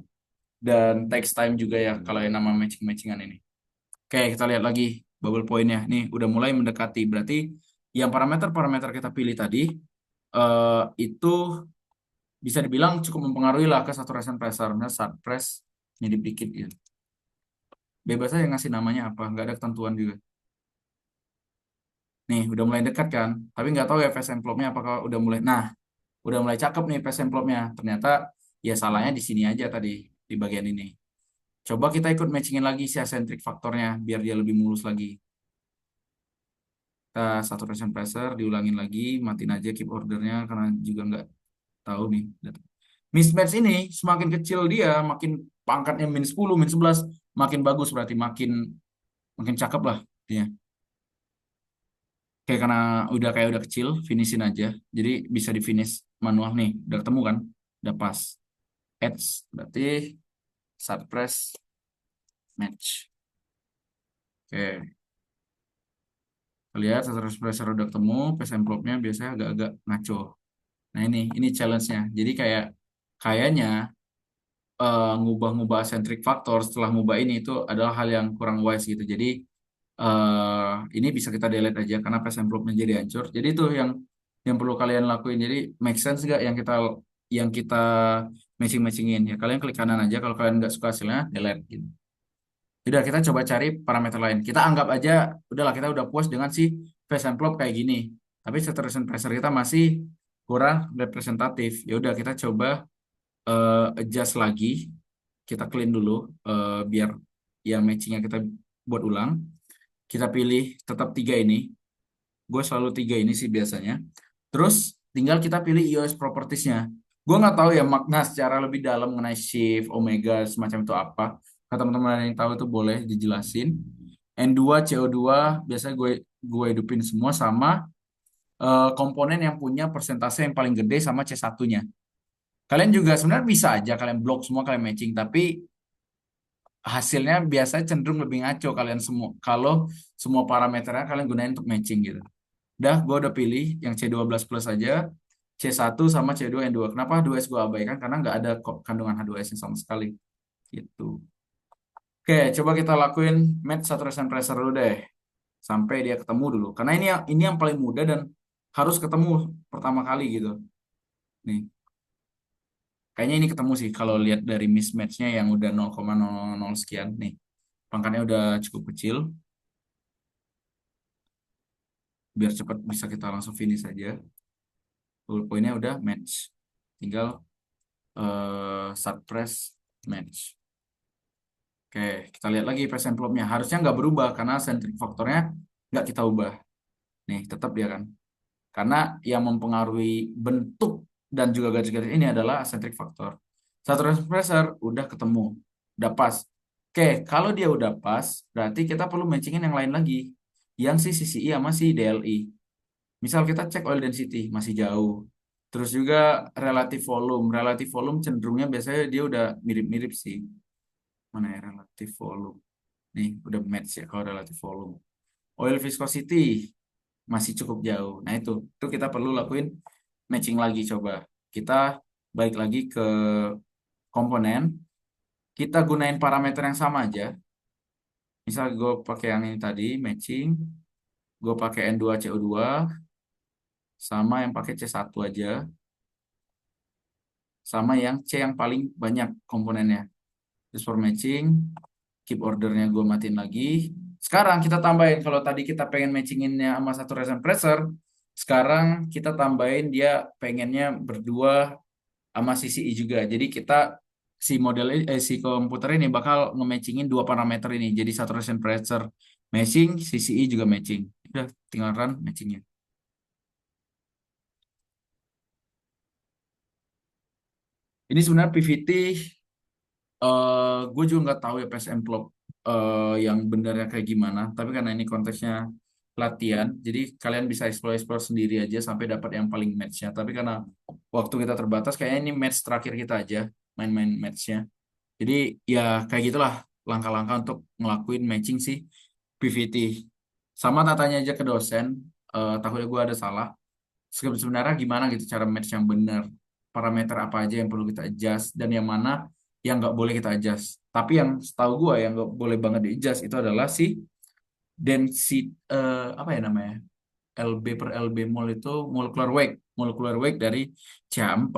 dan takes time juga ya kalau yang nama matching-matchingan ini. Oke, kita lihat lagi bubble point-nya. Nih, udah mulai mendekati. Berarti yang parameter-parameter kita pilih tadi itu bisa dibilang cukup mempengaruhi lah ke saturation pressure. Nah, saat press nyedip dikit gitu. Bebas aja ngasih namanya apa, nggak ada ketentuan juga. Nih, udah mulai dekat kan? Tapi nggak tahu ya phase envelope-nya apakah udah mulai. Nah, udah mulai cakep nih phase envelope-nya. Ternyata ya salahnya di sini aja tadi, di bagian ini. Coba kita ikut matchingin lagi si eccentric faktornya biar dia lebih mulus lagi. Kita saturation pressure diulangin lagi, matiin aja keep ordernya karena juga nggak tahu nih. Mismatch ini semakin kecil dia, makin pangkatnya min 10 min 11 makin bagus berarti makin makin cakep lah dia. Kayak udah kecil, finishin aja. Jadi bisa di finish manual nih, udah ketemu kan? Udah pas. Edge berarti start press match. Oke. Lihat saturation pressure udah ketemu, phase envelope-nya biasanya agak-agak ngaco. Nah ini challenge-nya. Jadi kayaknya ngubah-ngubah centric factor setelah ngubah ini itu adalah hal yang kurang wise gitu. Jadi ini bisa kita delete aja karena phase envelope-nya jadi hancur. Jadi itu yang perlu kalian lakuin. Jadi make sense gak yang kita matching-matchingin ya. Kalian klik kanan aja kalau kalian nggak suka hasilnya delete gitu. Udah kita coba cari parameter lain. Kita anggap aja udahlah kita udah puas dengan si phase envelope kayak gini. Tapi saturation pressure kita masih kurang representatif. Ya udah kita coba adjust lagi, kita clean dulu biar yang matchingnya kita buat ulang. Kita pilih tetap tiga ini. Gue selalu tiga ini sih biasanya. Terus tinggal kita pilih iOS propertiesnya. Gue nggak tahu ya makna secara lebih dalam mengenai shift, omega, semacam itu apa. Kalau teman-teman yang tahu itu boleh dijelasin. N2, CO2 biasanya gue hidupin semua sama komponen yang punya persentase yang paling gede sama C1-nya. Kalian juga sebenarnya bisa aja kalian blok semua kalian matching, tapi hasilnya biasanya cenderung lebih ngaco kalian semua kalau semua parameternya kalian gunain untuk matching gitu. Udah, gue udah pilih yang C12 plus aja, C1 sama C2 N2. Kenapa H2S gue abaikan? Karena nggak ada kandungan H2S-nya sama sekali. Gitu. Oke, coba kita lakuin match saturation pressure dulu deh. Sampai dia ketemu dulu. Karena ini yang paling mudah dan harus ketemu pertama kali gitu. Nih, kayaknya ini ketemu sih kalau lihat dari mismatch-nya yang udah 0,000 sekian. Nih, pangkatnya udah cukup kecil. Biar cepat bisa kita langsung finish aja. Full poinnya udah match. Tinggal subtract match. Oke, kita lihat lagi phase envelope-nya. Harusnya nggak berubah karena centric faktornya nggak kita ubah. Nih, tetap dia kan. Karena yang mempengaruhi bentuk dan juga garis-garis ini adalah centric factor. Saturation pressure udah ketemu, udah pas. Oke, kalau dia udah pas, berarti kita perlu matchingin yang lain lagi. Yang si CCI sama si DLI. Misal kita cek oil density, masih jauh. Terus juga relative volume. Relative volume cenderungnya biasanya dia udah mirip-mirip sih. Mana ya relative volume? Nih, udah match ya kalau relative volume. Oil viscosity masih cukup jauh. Nah, itu kita perlu lakuin matching lagi coba. Kita balik lagi ke komponen, kita gunain parameter yang sama aja. Misal gue pakai yang ini tadi, matching, gue pakai N2CO2 sama yang pakai C1 aja, sama yang C yang paling banyak komponennya. Terus for matching, keep ordernya gue matiin lagi. Sekarang kita tambahin, kalau tadi kita pengen matchinginnya sama satu resonant pressure, sekarang kita tambahin dia pengennya berdua sama CCI juga. Jadi kita si komputer ini bakal nge-matchingin dua parameter ini. Jadi saturation pressure matching, CCI juga matching. Udah, tinggal run matchingnya. Ini sebenarnya PVT, gue juga nggak tahu ya PS envelope yang benernya kayak gimana. Tapi karena ini konteksnya latihan, jadi kalian bisa explore-explore sendiri aja sampai dapat yang paling match-nya. Tapi karena waktu kita terbatas, kayaknya ini match terakhir kita aja, main-main match-nya. Jadi ya kayak gitulah langkah-langkah untuk ngelakuin matching si PVT. Sama tanya aja ke dosen, takutnya gue ada salah. Sebenarnya gimana gitu cara match yang benar, parameter apa aja yang perlu kita adjust dan yang mana yang nggak boleh kita adjust. Tapi yang setahu gue yang nggak boleh banget di adjust itu adalah si density apa ya namanya, LB per LB mol itu molecular weight dari C4,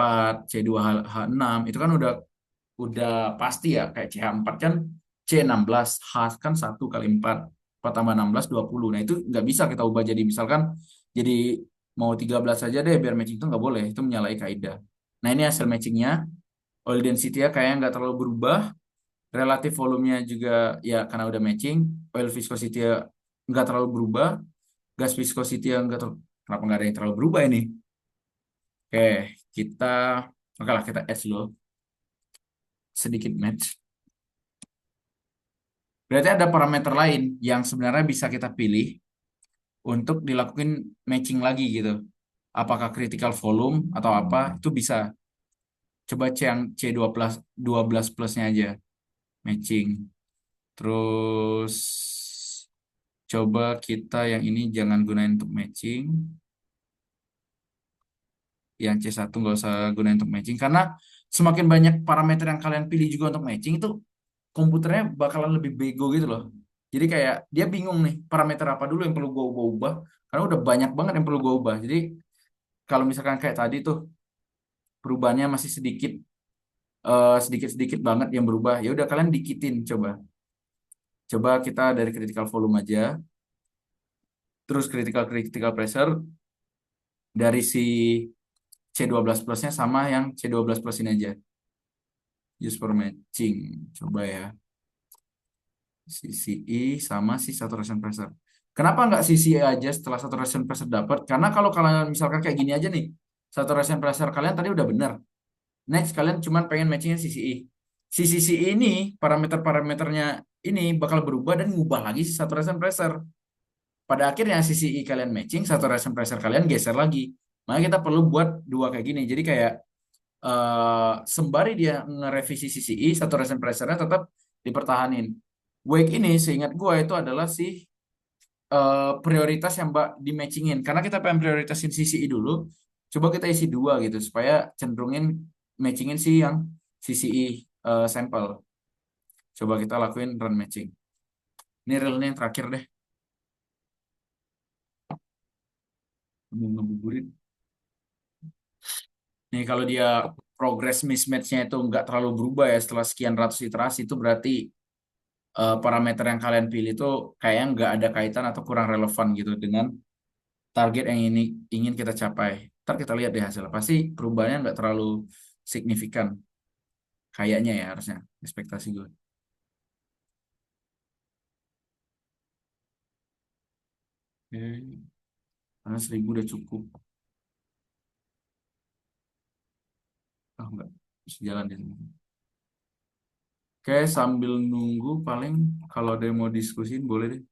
C2H6 itu kan udah pasti ya kayak CH4 kan C16 H kan 1 kali 4 4 tambah 16 20. Nah itu nggak bisa kita ubah jadi misalkan jadi mau 13 saja deh biar matching itu nggak boleh, itu menyalahi kaidah. Nah ini hasil matchingnya, oil density ya kayak nggak terlalu berubah, relative volumenya juga ya karena udah matching, oil viscosity ya nggak terlalu berubah, gas viscosity ya nggak terlalu, kenapa nggak ada yang terlalu berubah ini. Oke, kita oke lah kita add dulu sedikit match. Berarti ada parameter lain yang sebenarnya bisa kita pilih untuk dilakukan matching lagi gitu. Apakah critical volume atau apa, itu bisa. Coba C yang C12 plusnya aja matching. Terus Coba kita yang ini jangan gunain untuk matching. Yang C1 nggak usah gunain untuk matching. Karena semakin banyak parameter yang kalian pilih juga untuk matching itu komputernya bakalan lebih bego gitu loh. Jadi kayak dia bingung nih parameter apa dulu yang perlu gue ubah-ubah. Karena udah banyak banget yang perlu gue ubah. Jadi kalau misalkan kayak tadi tuh perubahannya masih sedikit sedikit-sedikit banget yang berubah. Ya udah kalian dikitin coba. Coba kita dari critical volume aja. Terus critical pressure dari si C12 plusnya sama yang C12 plus ini aja. Use for matching. Coba ya. CCE sama si saturation pressure. Kenapa nggak CCE aja setelah saturation pressure dapat? Karena kalau kalian misalkan kayak gini aja nih, saturation pressure kalian tadi udah bener. Next kalian cuma pengen matchingnya CCE. Si CCE ini parameter-parameternya ini bakal berubah dan ngubah lagi si saturation pressure. Pada akhirnya CCE kalian matching, saturation pressure kalian geser lagi. Makanya kita perlu buat dua kayak gini. Jadi kayak sembari dia ngerevisi CCE, saturation pressure-nya tetap dipertahanin. Wake ini seingat gue itu adalah si prioritas yang mbak di matchingin. Karena kita pengen prioritasin CCI dulu, coba kita isi dua gitu supaya cenderungin matchingin si yang CCI sampel. Coba kita lakuin run matching. Ini realnya yang terakhir deh. Mau ngebuburin. Nih kalau dia progress mismatch-nya itu nggak terlalu berubah ya setelah sekian ratus iterasi itu berarti parameter yang kalian pilih itu kayaknya nggak ada kaitan atau kurang relevan gitu dengan target yang ini ingin kita capai. Ntar kita lihat deh hasilnya. Pasti perubahannya nggak terlalu signifikan. Kayaknya ya harusnya. Ekspektasi gue. Oke. Karena 1000 udah cukup. Ah, enggak. Bisa jalan deh. Oke, sambil nunggu paling kalau ada yang mau diskusin boleh deh.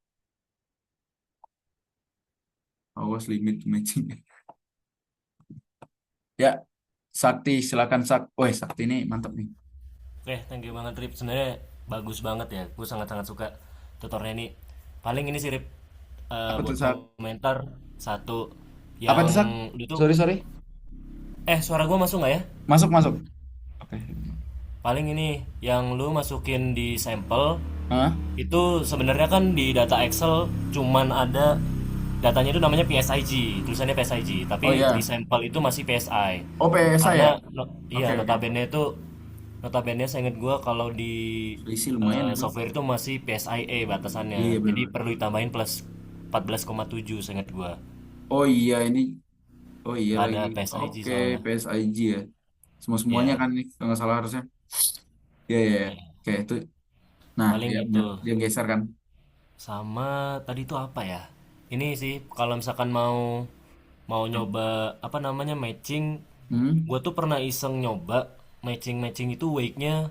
Awas limit matching. Ya, Sakti silakan Sakti ini mantap nih. Oke, thank you banget Rip. Sebenarnya bagus banget ya. Gue sangat-sangat suka tutornya ini. Paling ini sih Rip, Apa tuh buat Sak? komentar satu Apa yang tuh Sak? lu tuh Sorry. suara gue masuk nggak ya? Masuk. Oke. Paling ini yang lu masukin di sampel Hah? itu sebenarnya kan di data Excel cuman ada datanya itu namanya PSIG, tulisannya PSIG, Oh tapi di iya. sampel itu masih PSI. Oh PSA ya? Karena Oke iya oke. notabene saya ingat gua kalau di Selisih lumayan itu. software itu masih PSIe Iya batasannya. Jadi benar. perlu ditambahin plus 14,7 saya ingat gua. Oh iya ini. Oh iya Nggak ada lagi. PSIG Oke, soalnya. PSIG ya. Semuanya Ya, kan nih, kalau nggak salah harusnya. Iya, iya, iya. ya. Oke, itu. Nah, Paling iya benar. itu. Dia geser kan. Sama tadi itu apa ya? Ini sih kalau misalkan mau mau nyoba apa namanya matching, Hmm? gue tuh pernah iseng nyoba matching itu wake-nya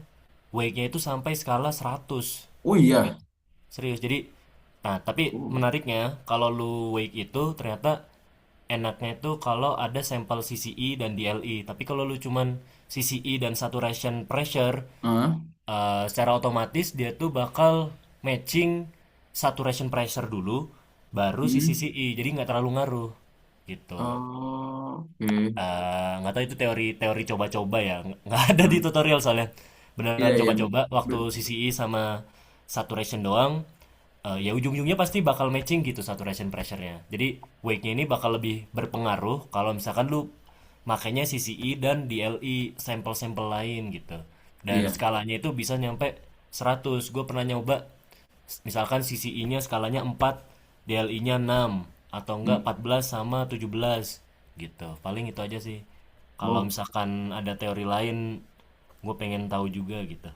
itu sampai skala 100 Oh Rip. iya. Serius. Jadi nah, tapi Oh. menariknya kalau lu wake itu ternyata enaknya itu kalau ada sampel CCE dan DLE. Tapi kalau lu cuman CCE dan saturation pressure, Ah. secara otomatis dia tuh bakal matching saturation pressure dulu baru si Hmm. CCE, jadi nggak terlalu ngaruh gitu. Oh, oke. Nggak tahu itu teori coba-coba ya, nggak ada di Hmm. tutorial soalnya. Iya, Beneran iya. coba-coba waktu Ber- CCE sama saturation doang. Ya ujung-ujungnya pasti bakal matching gitu saturation pressure-nya. Jadi wake-nya ini bakal lebih berpengaruh kalau misalkan lu makanya CCE dan DLE sampel-sampel lain gitu. Dan Iya. skalanya itu bisa nyampe 100. Gue pernah nyoba misalkan CCE-nya skalanya 4, DLE-nya 6 atau enggak Hmm. 14 sama 17 gitu. Paling itu aja sih. Kalau Oh. misalkan ada teori lain, gue pengen tahu juga gitu.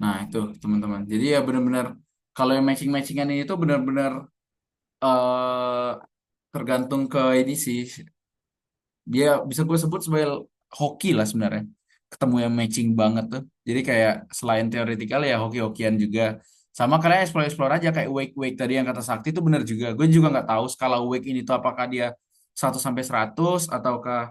Nah, itu teman-teman. Jadi ya benar-benar kalau yang matching-matchingan ini tuh benar-benar eh tergantung ke ini sih. Dia bisa gue sebut sebagai hoki lah sebenarnya. Ketemu yang matching banget tuh. Jadi kayak selain teoretikal ya hoki-hokian juga. Sama kalian explore-explore aja kayak wake-wake tadi yang kata Sakti itu benar juga. Gue juga nggak tahu skala wake ini tuh apakah dia 1 sampai 100 ataukah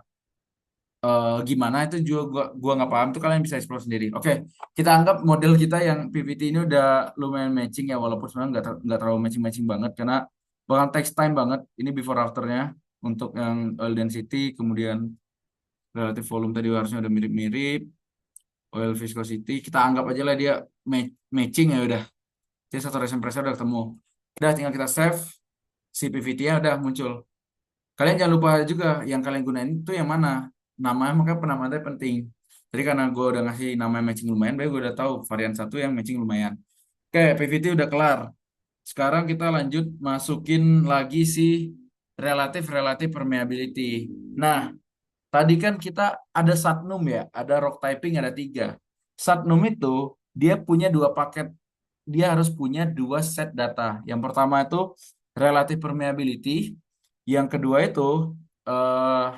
gimana itu juga gua nggak paham tuh kalian bisa explore sendiri. Oke, kita anggap model kita yang PPT ini udah lumayan matching ya walaupun sebenarnya nggak terlalu matching-matching banget karena bakal takes time banget. Ini before afternya untuk yang oil density, kemudian relatif volume tadi harusnya udah mirip-mirip. Oil viscosity kita anggap aja lah dia matching ya udah. Jadi saturation pressure udah ketemu. Udah tinggal kita save, si PVT-nya udah muncul. Kalian jangan lupa juga yang kalian gunain itu yang mana. Namanya makanya penamaannya penting. Jadi karena gue udah ngasih nama matching lumayan, baik gue udah tahu varian satu yang matching lumayan. Oke, PVT udah kelar. Sekarang kita lanjut masukin lagi si relatif permeability. Nah, tadi kan kita ada Satnum ya, ada rock typing ada tiga. Satnum itu dia punya dua paket, dia harus punya dua set data. Yang pertama itu relative permeability, yang kedua itu eh,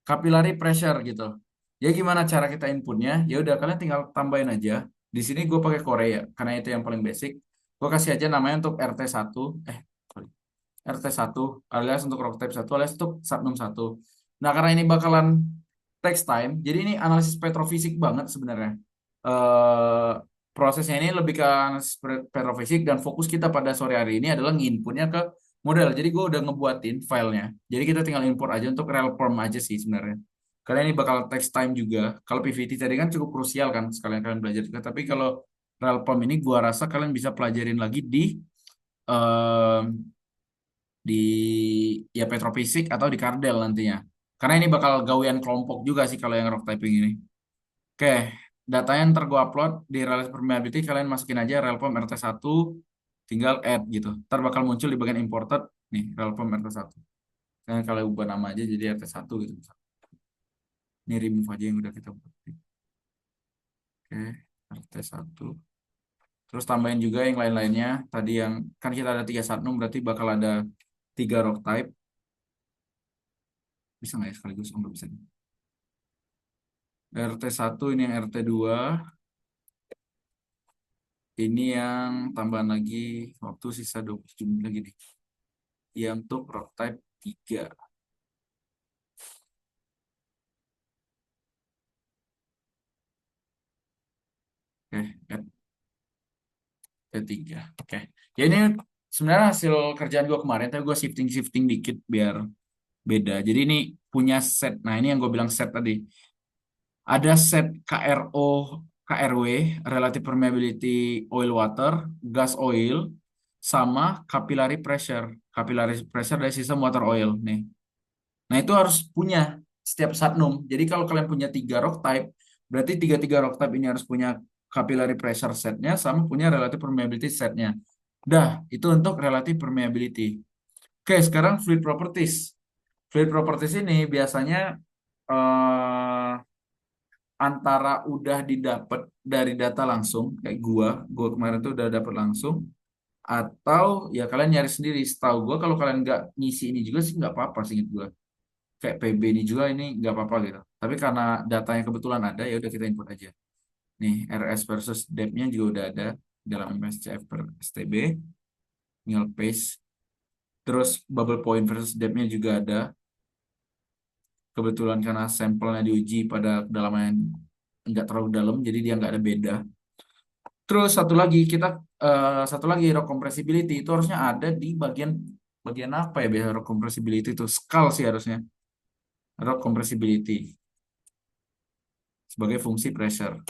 capillary pressure gitu. Ya gimana cara kita inputnya? Ya udah kalian tinggal tambahin aja. Di sini gue pakai Korea karena itu yang paling basic. Gue kasih aja namanya untuk RT1. Sorry. RT1 alias untuk rock type 1 alias untuk Satnum 1. Nah, karena ini bakalan takes time, jadi ini analisis petrofisik banget sebenarnya. Eh prosesnya ini lebih ke analisis petrofisik dan fokus kita pada sore hari ini adalah nginputnya ke model. Jadi gue udah ngebuatin filenya. Jadi kita tinggal import aja untuk rel perm aja sih sebenarnya. Karena ini bakal takes time juga. Kalau PVT tadi kan cukup krusial kan sekalian kalian belajar juga. Tapi kalau rel perm ini gua rasa kalian bisa pelajarin lagi eh, di ya Petrovisic atau di Cardell nantinya. Karena ini bakal gawean kelompok juga sih kalau yang rock typing ini. Oke, datanya ntar gue upload di Reliance Permeability, kalian masukin aja relpom RT1, tinggal add gitu. Ntar bakal muncul di bagian imported, nih relpom RT1. Kalian kalau ubah nama aja jadi RT1 gitu. Ini remove aja yang udah kita buat. Oke, RT1. Terus tambahin juga yang lain-lainnya. Tadi yang, kan kita ada 3 Satnum, berarti bakal ada 3 rock type. Bisa nggak ya sekaligus? Oh, nggak bisa. RT1 ini yang RT2. Ini yang tambahan lagi waktu sisa 27 menit lagi nih. Yang untuk rock type 3. Oke, T3. Oke. Ya ini sebenarnya hasil kerjaan gue kemarin, tapi gue shifting-shifting dikit biar beda. Jadi ini punya set. Nah, ini yang gue bilang set tadi. Ada set KRW, Relative Permeability Oil Water, Gas Oil, sama Capillary Pressure. Capillary Pressure dari sistem water oil nih. Nah, itu harus punya setiap Satnum. Jadi kalau kalian punya 3 rock type, berarti tiga-tiga rock type ini harus punya capillary pressure setnya sama punya relative permeability setnya. Dah, itu untuk relative permeability. Oke, sekarang fluid properties. Fluid properties ini biasanya eh, antara udah didapat dari data langsung, kayak gua kemarin tuh udah dapat langsung, atau ya kalian nyari sendiri. Setahu gua kalau kalian nggak ngisi ini juga sih nggak apa-apa sih ingat gua kayak PB ini juga ini nggak apa-apa gitu. Tapi karena datanya kebetulan ada ya udah kita input aja. Nih RS versus depth-nya juga udah ada dalam MSCF per STB. Tinggal paste. Terus bubble point versus depth-nya juga ada. Kebetulan karena sampelnya diuji pada kedalaman yang nggak terlalu dalam, jadi dia nggak ada beda. Terus satu lagi rock compressibility itu harusnya ada di bagian bagian apa ya biasa rock compressibility itu skull sih harusnya rock compressibility sebagai fungsi pressure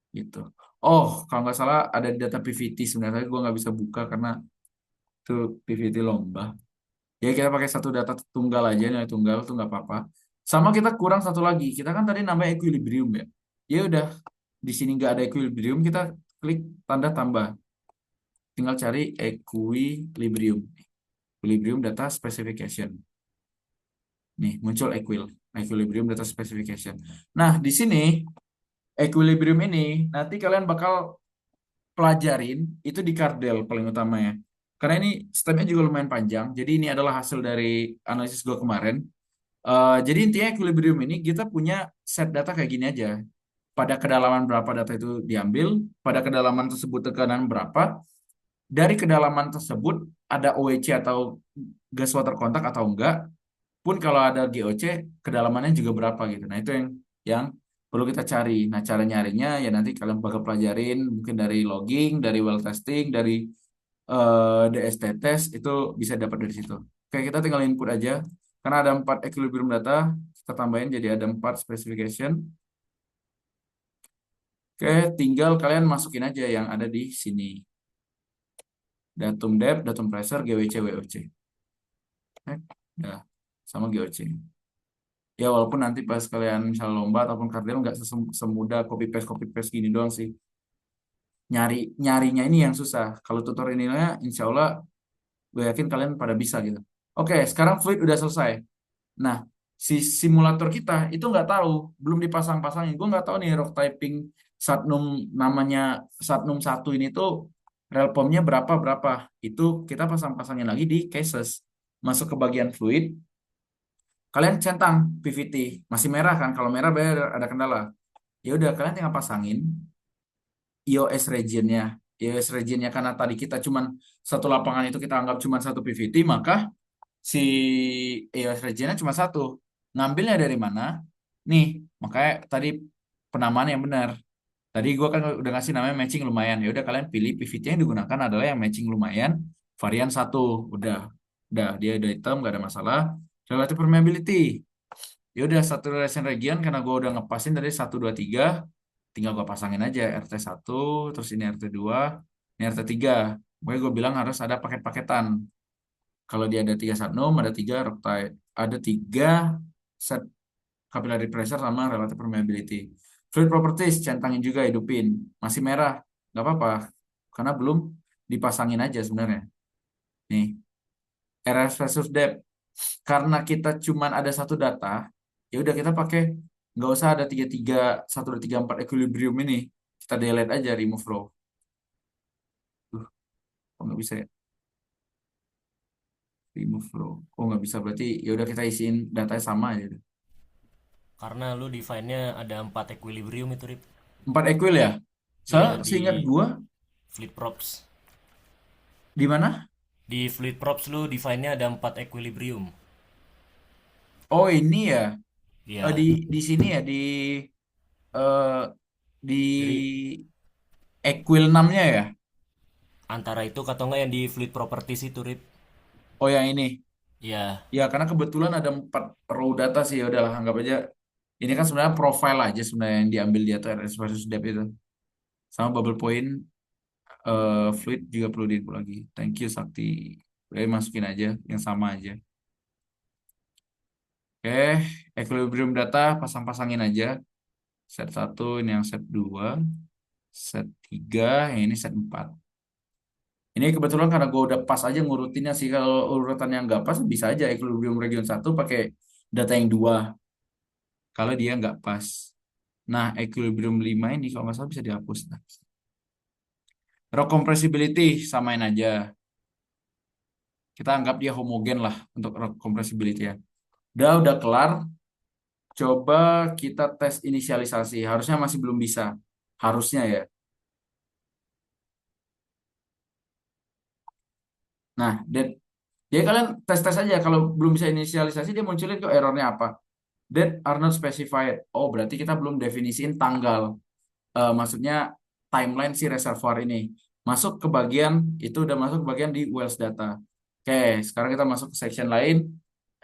gitu. Oh, kalau nggak salah ada di data PVT sebenarnya gue nggak bisa buka karena itu PVT lomba. Ya kita pakai satu data tunggal aja nilai tunggal tuh nggak apa-apa. Sama kita kurang satu lagi. Kita kan tadi nambah equilibrium ya. Ya udah di sini nggak ada equilibrium kita klik tanda tambah. Tinggal cari equilibrium. Equilibrium data specification. Nih muncul equilibrium data specification. Nah di sini equilibrium ini nanti kalian bakal pelajarin itu di Cardell paling utama ya. Karena ini stepnya juga lumayan panjang. Jadi ini adalah hasil dari analisis gue kemarin. Jadi intinya equilibrium ini kita punya set data kayak gini aja. Pada kedalaman berapa data itu diambil, pada kedalaman tersebut tekanan berapa, dari kedalaman tersebut ada OEC atau gas water contact atau enggak, pun kalau ada GOC kedalamannya juga berapa gitu. Nah itu yang perlu kita cari. Nah cara nyarinya ya nanti kalian bakal pelajarin mungkin dari logging, dari well testing, dari DST test itu bisa dapat dari situ. Oke, kita tinggal input aja. Karena ada 4 equilibrium data, kita tambahin jadi ada 4 specification. Oke, tinggal kalian masukin aja yang ada di sini. Datum depth, datum pressure, GWC, WOC. Nah, sama GOC. Ya walaupun nanti pas kalian misal lomba ataupun kardel nggak semudah copy paste gini doang sih. Nyarinya ini yang susah. Kalau tutorialnya insya Allah gue yakin kalian pada bisa gitu. Oke, sekarang fluid udah selesai. Nah, si simulator kita itu nggak tahu, belum dipasang-pasangin. Gue nggak tahu nih rock typing Satnum namanya Satnum 1 ini tuh relpomnya berapa berapa. Itu kita pasang-pasangin lagi di cases. Masuk ke bagian fluid, kalian centang PVT. Masih merah kan? Kalau merah berarti ada kendala. Ya udah kalian tinggal pasangin iOS regionnya. iOS regionnya karena tadi kita cuman satu lapangan itu kita anggap cuma satu PVT, maka si iOS regionnya cuma satu. Ngambilnya dari mana? Nih, makanya tadi penamaan yang benar. Tadi gua kan udah ngasih namanya matching lumayan. Ya udah kalian pilih PVT yang digunakan adalah yang matching lumayan varian satu. Udah, dia udah hitam gak ada masalah. Relative permeability. Ya udah saturation region karena gue udah ngepasin dari 1 2 3, tinggal gue pasangin aja RT 1, terus ini RT 2, ini RT 3. Pokoknya gue bilang harus ada paket-paketan. Kalau dia ada 3 Satnum, ada 3 Roctite, ada 3 set capillary pressure sama relative permeability. Fluid properties centangin juga, hidupin. Masih merah, nggak apa-apa karena belum dipasangin aja sebenarnya. Nih, RS versus depth. Karena kita cuman ada satu data, ya udah kita pakai nggak usah ada 33 1 2 3 4 equilibrium ini. Kita delete aja remove row. Kok nggak bisa ya? Remove row. Oh nggak bisa berarti ya udah kita isiin datanya sama aja. Karena lu define-nya ada 4 equilibrium itu, Rip. 4 equil ya? Iya, Soalnya di seingat gua fluid props. di mana? Di fluid props lu define-nya ada 4 equilibrium. Oh ini ya. Di Iya. sini ya eh, di Jadi equil 6-nya ya. antara itu atau enggak yang di fluid properties itu, Rip. Oh yang ini. Iya. Ya karena kebetulan ada 4 row data sih ya udahlah anggap aja ini kan sebenarnya profile aja sebenarnya yang diambil dia tuh RS versus depth itu. Sama bubble point fluid juga perlu diinput lagi. Thank you Sakti. Udah masukin aja yang sama aja. Oke, equilibrium data pasang-pasangin aja. Set 1 ini yang set 2, set 3 yang ini set 4. Ini kebetulan karena gue udah pas aja ngurutinnya sih. Kalau urutan yang nggak pas bisa aja equilibrium region 1 pakai data yang 2. Kalau dia nggak pas. Nah, equilibrium 5 ini kalau nggak salah bisa dihapus. Nah, rock compressibility samain aja. Kita anggap dia homogen lah untuk rock compressibility ya. Udah kelar. Coba kita tes inisialisasi. Harusnya masih belum bisa. Harusnya ya. Nah, jadi kalian tes-tes aja. Kalau belum bisa inisialisasi, dia munculin kok errornya apa. That are not specified. Oh, berarti kita belum definisiin tanggal. Maksudnya timeline si reservoir ini. Masuk ke bagian, itu udah masuk ke bagian di Wells data. Oke, sekarang kita masuk ke section lain.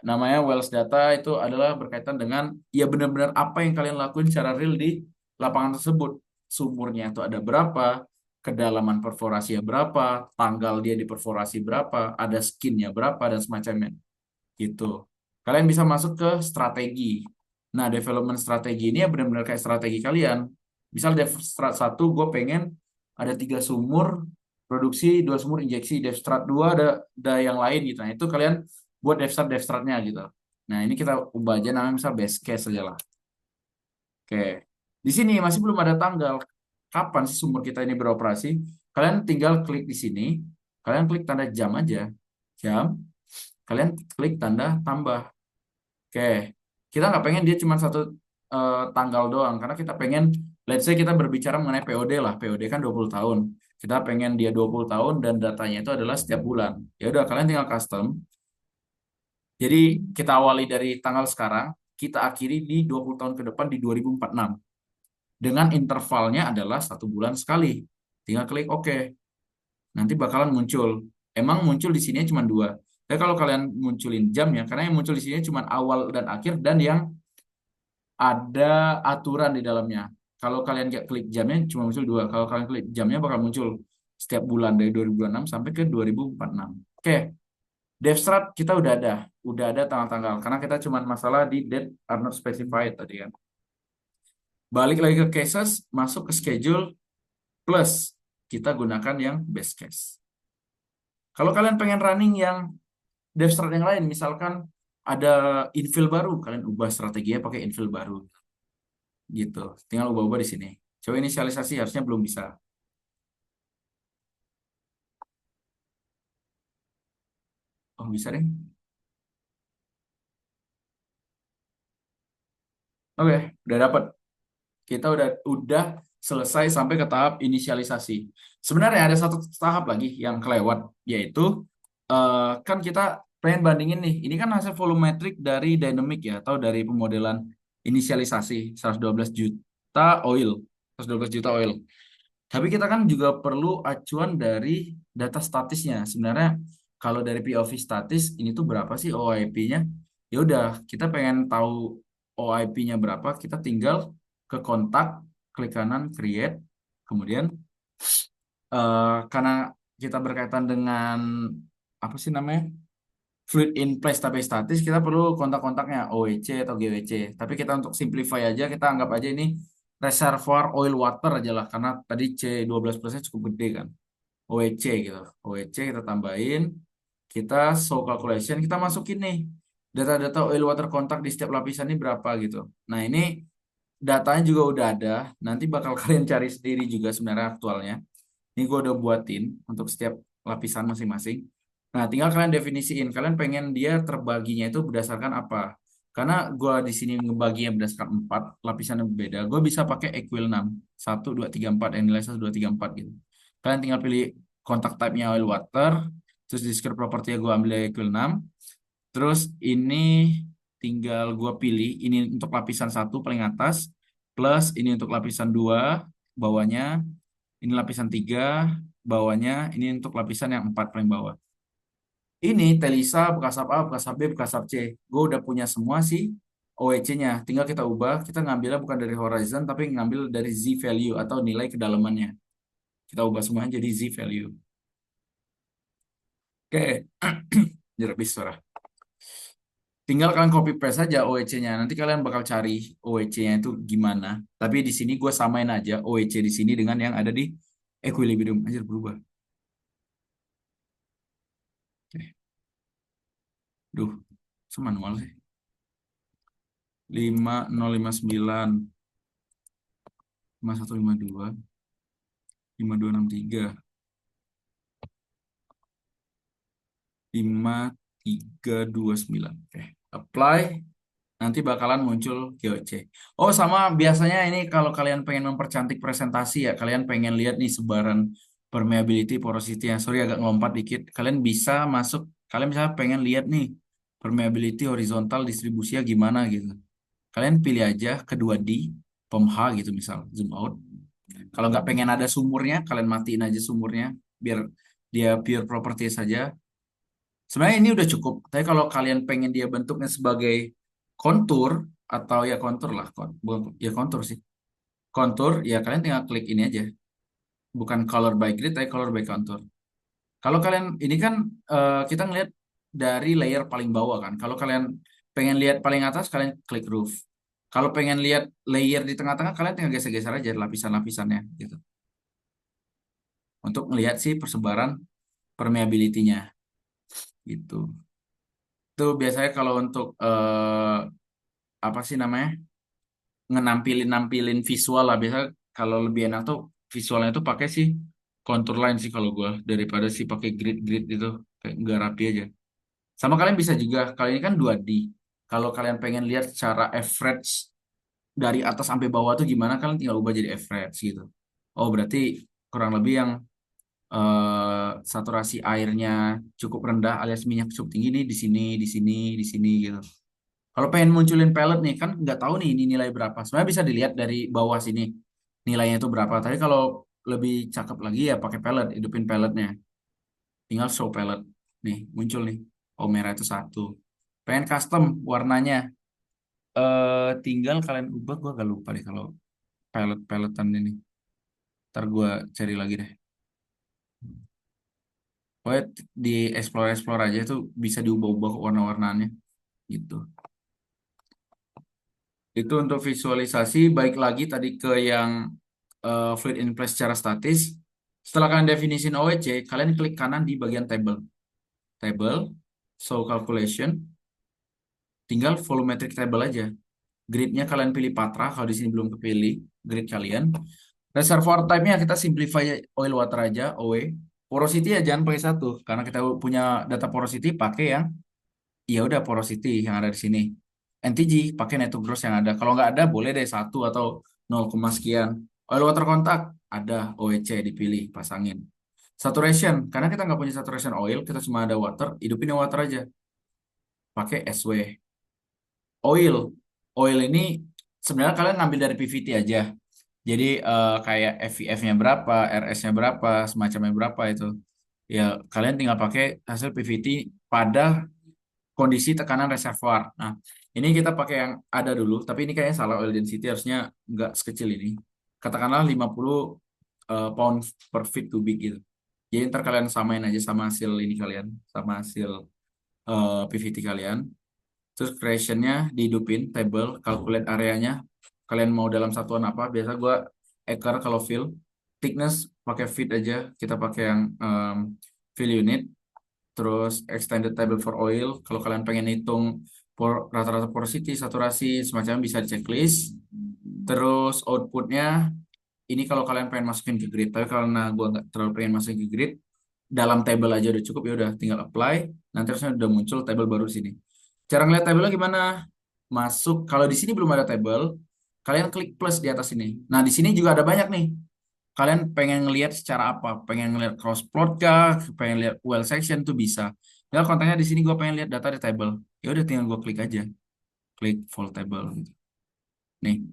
Namanya Wells data itu adalah berkaitan dengan ya benar-benar apa yang kalian lakuin secara real di lapangan tersebut. Sumurnya itu ada berapa, kedalaman perforasinya berapa, tanggal dia di perforasi berapa, ada skinnya berapa, dan semacamnya. Gitu. Kalian bisa masuk ke strategi. Nah, development strategi ini ya benar-benar kayak strategi kalian. Misal dev strat 1, gue pengen ada 3 sumur produksi, 2 sumur injeksi. Dev strat 2 ada yang lain gitu. Nah, itu kalian buat dev stratnya gitu. Nah, ini kita ubah aja namanya misal base case aja lah. Oke. Di sini masih belum ada tanggal kapan sih sumur kita ini beroperasi. Kalian tinggal klik di sini. Kalian klik tanda jam aja. Jam. Kalian klik tanda tambah. Oke, kita nggak pengen dia cuma satu tanggal doang, karena kita pengen, let's say kita berbicara mengenai POD lah, POD kan 20 tahun. Kita pengen dia 20 tahun dan datanya itu adalah setiap bulan. Ya udah, kalian tinggal custom. Jadi kita awali dari tanggal sekarang, kita akhiri di 20 tahun ke depan di 2046. Dengan intervalnya adalah 1 bulan sekali. Tinggal klik OK. nanti bakalan muncul. Emang muncul di sini cuma dua. Tapi kalau kalian munculin jamnya, karena yang muncul di sini cuma awal dan akhir dan yang ada aturan di dalamnya. Kalau kalian nggak klik jamnya cuma muncul dua. Kalau kalian klik jamnya bakal muncul setiap bulan dari 2026 sampai ke 2046. Oke, Devstrat kita udah ada tanggal-tanggal karena kita cuma masalah di date are not specified tadi kan. Balik lagi ke cases, masuk ke schedule plus kita gunakan yang best case. Kalau kalian pengen running yang Devstrat yang lain, misalkan ada infill baru, kalian ubah strateginya pakai infill baru gitu. Tinggal ubah-ubah di sini. Coba inisialisasi harusnya belum bisa. Oh, bisa deh. Oke, udah dapat. Kita udah selesai sampai ke tahap inisialisasi. Sebenarnya ada satu tahap lagi yang kelewat, yaitu kan kita pengen bandingin nih. Ini kan hasil volumetrik dari dynamic ya, atau dari pemodelan inisialisasi 112 juta oil, 112 juta oil. Tapi kita kan juga perlu acuan dari data statisnya. Sebenarnya kalau dari POV statis ini tuh berapa sih OIP-nya? Ya udah, kita pengen tahu OIP-nya berapa, kita tinggal ke kontak, klik kanan create, kemudian karena kita berkaitan dengan apa sih namanya? Fluid in place tapi statis, kita perlu kontak-kontaknya OEC atau GWC. Tapi kita untuk simplify aja, kita anggap aja ini reservoir oil water aja lah karena tadi C12 cukup gede kan. OEC gitu. OEC kita tambahin, kita show calculation, kita masukin nih data-data oil water contact di setiap lapisan ini berapa gitu. Nah, ini datanya juga udah ada, nanti bakal kalian cari sendiri juga sebenarnya aktualnya. Ini gue udah buatin untuk setiap lapisan masing-masing. Nah, tinggal kalian definisiin. Kalian pengen dia terbaginya itu berdasarkan apa? Karena gue di sini ngebaginya berdasarkan 4 lapisan yang berbeda. Gue bisa pakai equal 6. 1, 2, 3, 4. Yang nilai 1, 2, 3, 4 gitu. Kalian tinggal pilih kontak type-nya oil water. Terus di script property gue ambil equal 6. Terus ini tinggal gue pilih. Ini untuk lapisan 1 paling atas. Plus ini untuk lapisan 2 bawahnya. Ini lapisan 3 bawahnya. Ini untuk lapisan yang 4 paling bawah. Ini Telisa, Bekasap A, Bekasap B, Bekasap C. Gue udah punya semua sih OEC-nya. Tinggal kita ubah, kita ngambilnya bukan dari horizon, tapi ngambil dari Z value atau nilai kedalamannya. Kita ubah semuanya jadi Z value. Oke, jeruk suara. Tinggal kalian copy paste saja OEC-nya. Nanti kalian bakal cari OEC-nya itu gimana. Tapi di sini gue samain aja OEC di sini dengan yang ada di equilibrium. Anjir berubah. Oke. Duh, semanual sih. 5059 5152 5263 5329. Oke, apply. Nanti bakalan muncul GOC. Oh, sama biasanya ini kalau kalian pengen mempercantik presentasi ya, kalian pengen lihat nih sebaran permeability, porosity yang sorry agak ngelompat dikit. Kalian bisa masuk, kalian misalnya pengen lihat nih permeability horizontal distribusinya gimana gitu. Kalian pilih aja kedua D, POM-H gitu misal, zoom out. Kalau nggak pengen ada sumurnya, kalian matiin aja sumurnya biar dia pure property saja. Sebenarnya ini udah cukup. Tapi kalau kalian pengen dia bentuknya sebagai kontur atau ya kontur lah, bukan ya kontur sih. Kontur ya kalian tinggal klik ini aja. Bukan color by grid, tapi color by contour. Kalau kalian ini kan kita ngelihat dari layer paling bawah kan. Kalau kalian pengen lihat paling atas, kalian klik roof. Kalau pengen lihat layer di tengah-tengah, kalian tinggal geser-geser aja lapisan-lapisannya gitu. Untuk melihat sih persebaran permeability-nya gitu. Itu biasanya kalau untuk apa sih namanya? Nampilin visual lah. Biasanya kalau lebih enak tuh visualnya tuh pakai sih contour line sih kalau gua daripada sih pakai grid-grid itu kayak nggak rapi aja. Sama kalian bisa juga, kali ini kan 2D. Kalau kalian pengen lihat secara average dari atas sampai bawah tuh gimana, kalian tinggal ubah jadi average gitu. Oh, berarti kurang lebih yang saturasi airnya cukup rendah alias minyak cukup tinggi nih di sini, di sini, di sini gitu. Kalau pengen munculin pellet nih kan nggak tahu nih ini nilai berapa. Sebenarnya bisa dilihat dari bawah sini nilainya itu berapa. Tapi kalau lebih cakep lagi ya pakai pellet, hidupin pelletnya. tinggal show palette. Nih, muncul nih. Oh, merah itu satu. Pengen custom warnanya. Tinggal kalian ubah, gue agak lupa deh kalau palette-palettan ini. Ntar gue cari lagi deh. Pokoknya di explore-explore aja itu bisa diubah-ubah warna-warnanya gitu. Itu untuk visualisasi, baik lagi tadi ke yang fluid in place secara statis. Setelah kalian definisin OEC, kalian klik kanan di bagian table. Table, show calculation, tinggal volumetric table aja. Gridnya kalian pilih Patra, kalau di sini belum kepilih grid kalian. Reservoir type-nya kita simplify oil water aja, OW. Porosity ya jangan pakai satu, karena kita punya data porosity pakai yang ya udah porosity yang ada di sini. NTG pakai net to gross yang ada. Kalau nggak ada boleh deh satu atau 0, sekian. Oil water contact ada OEC dipilih pasangin. Saturation karena kita nggak punya saturation oil, kita cuma ada water, hidupin yang water aja. Pakai SW. Oil, oil ini sebenarnya kalian ngambil dari PVT aja. Jadi kayak FVF-nya berapa, RS-nya berapa, semacamnya berapa itu. Ya kalian tinggal pakai hasil PVT pada kondisi tekanan reservoir. Nah, ini kita pakai yang ada dulu, tapi ini kayaknya salah oil density, harusnya nggak sekecil ini. Katakanlah 50 pound per feet kubik gitu. Jadi ntar kalian samain aja sama hasil ini kalian, sama hasil PVT kalian. Terus creationnya dihidupin, table, calculate areanya. Kalian mau dalam satuan apa? Biasa gue acre kalau fill. Thickness pakai feet aja. Kita pakai yang fill unit. Terus extended table for oil. Kalau kalian pengen hitung rata-rata porosity, saturasi, semacam bisa di checklist. Terus outputnya, ini kalau kalian pengen masukin ke grid. Tapi karena gue nggak terlalu pengen masukin ke grid, dalam table aja udah cukup, ya udah tinggal apply. Nanti harusnya udah muncul table baru di sini. Cara ngeliat table gimana? Masuk, kalau di sini belum ada table, kalian klik plus di atas ini. Nah, di sini juga ada banyak nih. Kalian pengen ngelihat secara apa? Pengen ngelihat cross plot kah? Pengen lihat well section tuh bisa. Ya kontennya di sini gue pengen lihat data di table. Ya udah tinggal gue klik aja. Klik full table gitu. Nih,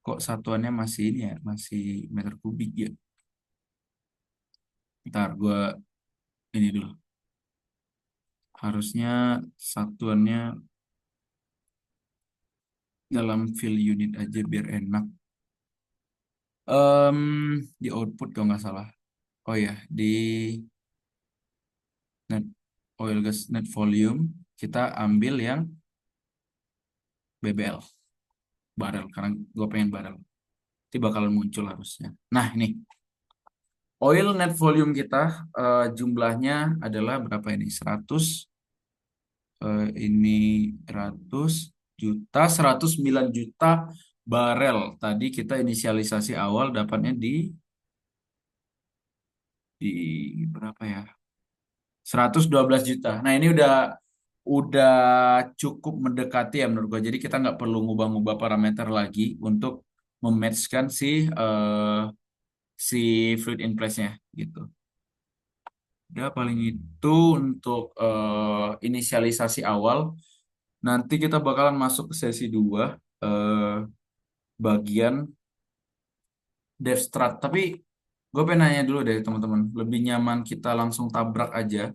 kok satuannya masih ini ya, masih meter kubik ya. Ntar gue ini dulu. Harusnya satuannya dalam fill unit aja biar enak. Em, di output kalau nggak salah. Oh ya, di net oil gas net volume kita ambil yang BBL barel karena gue pengen barel. Nanti bakalan muncul harusnya. Nah ini oil net volume kita jumlahnya adalah berapa ini? 100 ini 109 juta barel. Tadi kita inisialisasi awal dapatnya di berapa ya? 112 juta. Nah, ini udah cukup mendekati ya menurut gua. Jadi kita nggak perlu ngubah-ngubah parameter lagi untuk mematchkan si fluid in place-nya gitu. Ya paling itu untuk inisialisasi awal. Nanti kita bakalan masuk ke sesi 2 bagian Devstrat. Tapi gue pengen nanya dulu deh teman-teman, lebih nyaman kita langsung tabrak aja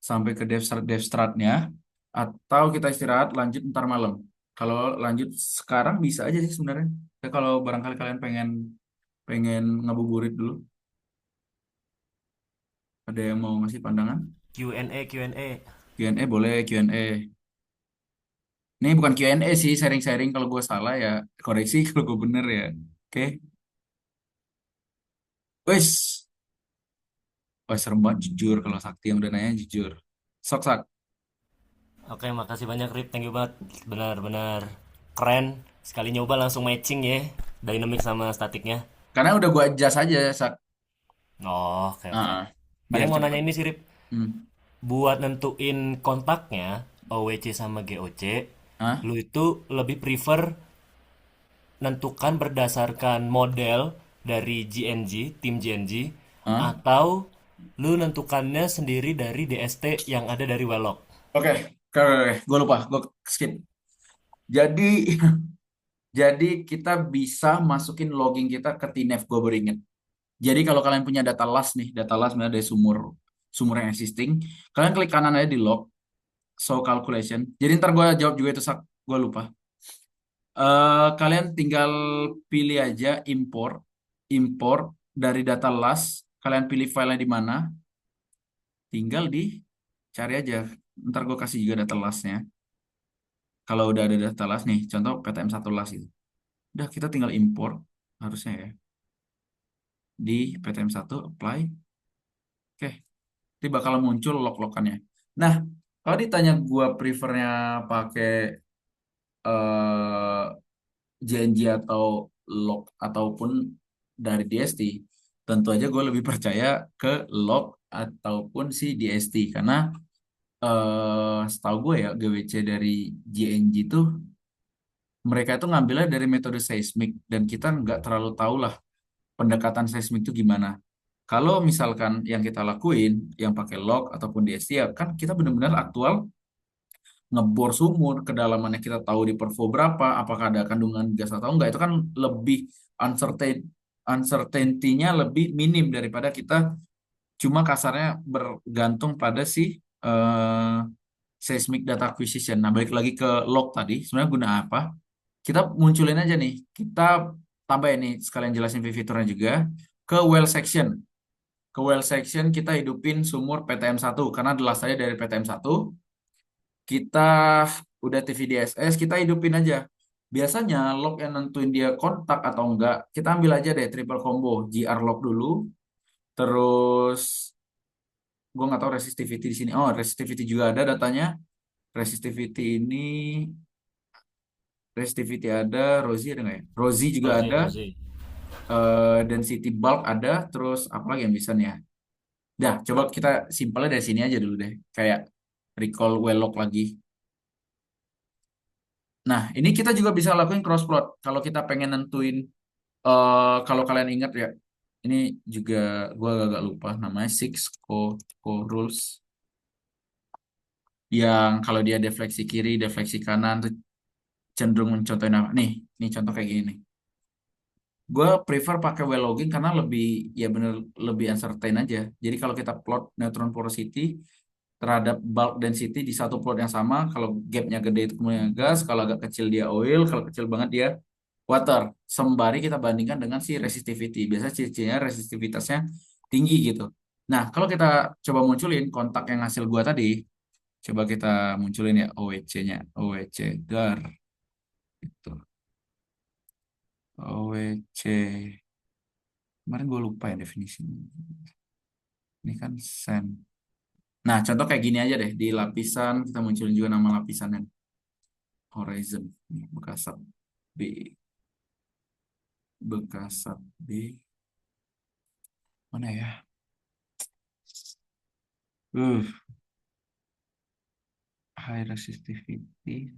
sampai ke Devstratnya, atau kita istirahat lanjut ntar malam? Kalau lanjut sekarang bisa aja sih sebenarnya. Ya, kalau barangkali kalian pengen pengen ngabuburit dulu, ada yang mau ngasih pandangan? Q&A Q&A. Q&A boleh Q&A. Ini bukan Q&A sih, sharing-sharing. Kalau gue salah ya koreksi, kalau gue bener ya. Oke. Wes, wah serem banget jujur kalau Sakti yang udah nanya jujur. Sok sak. Oke, makasih banyak Rip, thank you banget. Benar-benar keren. Sekali nyoba langsung matching ya, dynamic sama statiknya. Karena udah gue adjust aja sak. Oh, oke Ah, oke. ah. Paling Biar mau nanya cepet. ini sih Rip, Hmm. buat nentuin kontaknya OWC sama GOC, Ah, lu itu lebih prefer nentukan berdasarkan model dari GNG, tim GNG, ah. atau lu nentukannya sendiri dari DST yang ada dari Welloc? Oke, oke. Gue lupa, gue skip. Jadi, jadi kita bisa masukin logging kita ke TNAV, gue baru inget. Jadi kalau kalian punya data last nih, data last sebenarnya dari sumur sumur yang existing, kalian klik kanan aja di log, show calculation. Jadi ntar gue jawab juga itu sak, gue lupa. Kalian tinggal pilih aja import, import dari data last. Kalian pilih filenya di mana, tinggal dicari aja. Ntar gue kasih juga data lastnya. Kalau udah ada data last nih, contoh PTM1 last itu. Udah kita tinggal import, harusnya ya. Di PTM1, apply. Oke, nanti bakal muncul log-logannya. Nah, kalau ditanya gue prefernya pakai eh, JNG atau log ataupun dari DST, tentu aja gue lebih percaya ke log ataupun si DST karena setahu gue ya GWC dari JNG itu mereka itu ngambilnya dari metode seismik dan kita nggak terlalu tahu lah pendekatan seismik itu gimana. Kalau misalkan yang kita lakuin yang pakai log ataupun DST ya kan kita benar-benar aktual ngebor sumur, kedalamannya kita tahu di perfo berapa, apakah ada kandungan gas atau enggak, itu kan lebih uncertain, uncertainty-nya lebih minim daripada kita cuma kasarnya bergantung pada si eh, seismic data acquisition. Nah, balik lagi ke log tadi, sebenarnya guna apa? Kita munculin aja nih, kita tambah ini sekalian jelasin fiturnya juga ke well section. Ke well section kita hidupin sumur PTM1 karena jelas saya dari PTM1 kita udah TV DSS, kita hidupin aja. Biasanya log yang nentuin dia kontak atau enggak, kita ambil aja deh triple combo, GR log dulu, terus gue nggak tahu resistivity di sini. Oh, resistivity juga ada datanya. Resistivity ini, resistivity ada, Rosie ada nggak ya? Rosie juga Rosie, ada, Rosie. density bulk ada, terus apa lagi yang bisa nih ya? Dah, coba kita simpelnya dari sini aja dulu deh, kayak recall well log lagi. Nah, ini kita juga bisa lakuin cross plot kalau kita pengen nentuin kalau kalian ingat ya, ini juga gue agak lupa namanya six co rules yang kalau dia defleksi kiri, defleksi kanan tuh cenderung mencontohin apa? Nih contoh kayak gini nih. Gue prefer pakai well logging karena lebih ya bener lebih uncertain aja. Jadi kalau kita plot neutron porosity terhadap bulk density di satu plot yang sama, kalau gapnya gede itu kemudian gas, kalau agak kecil dia oil, kalau kecil banget dia water. Sembari kita bandingkan dengan si resistivity. Biasanya ciri-cirinya resistivitasnya tinggi gitu. Nah, kalau kita coba munculin kontak yang hasil gua tadi, coba kita munculin ya OWC-nya. OWC dar itu. OWC. Kemarin gua lupa ya definisinya. Ini kan sen. Nah, contoh kayak gini aja deh. Di lapisan kita munculin juga nama lapisannya. Horizon. Bekasap B. Bekasap B. Mana ya? Uh, high resistivity.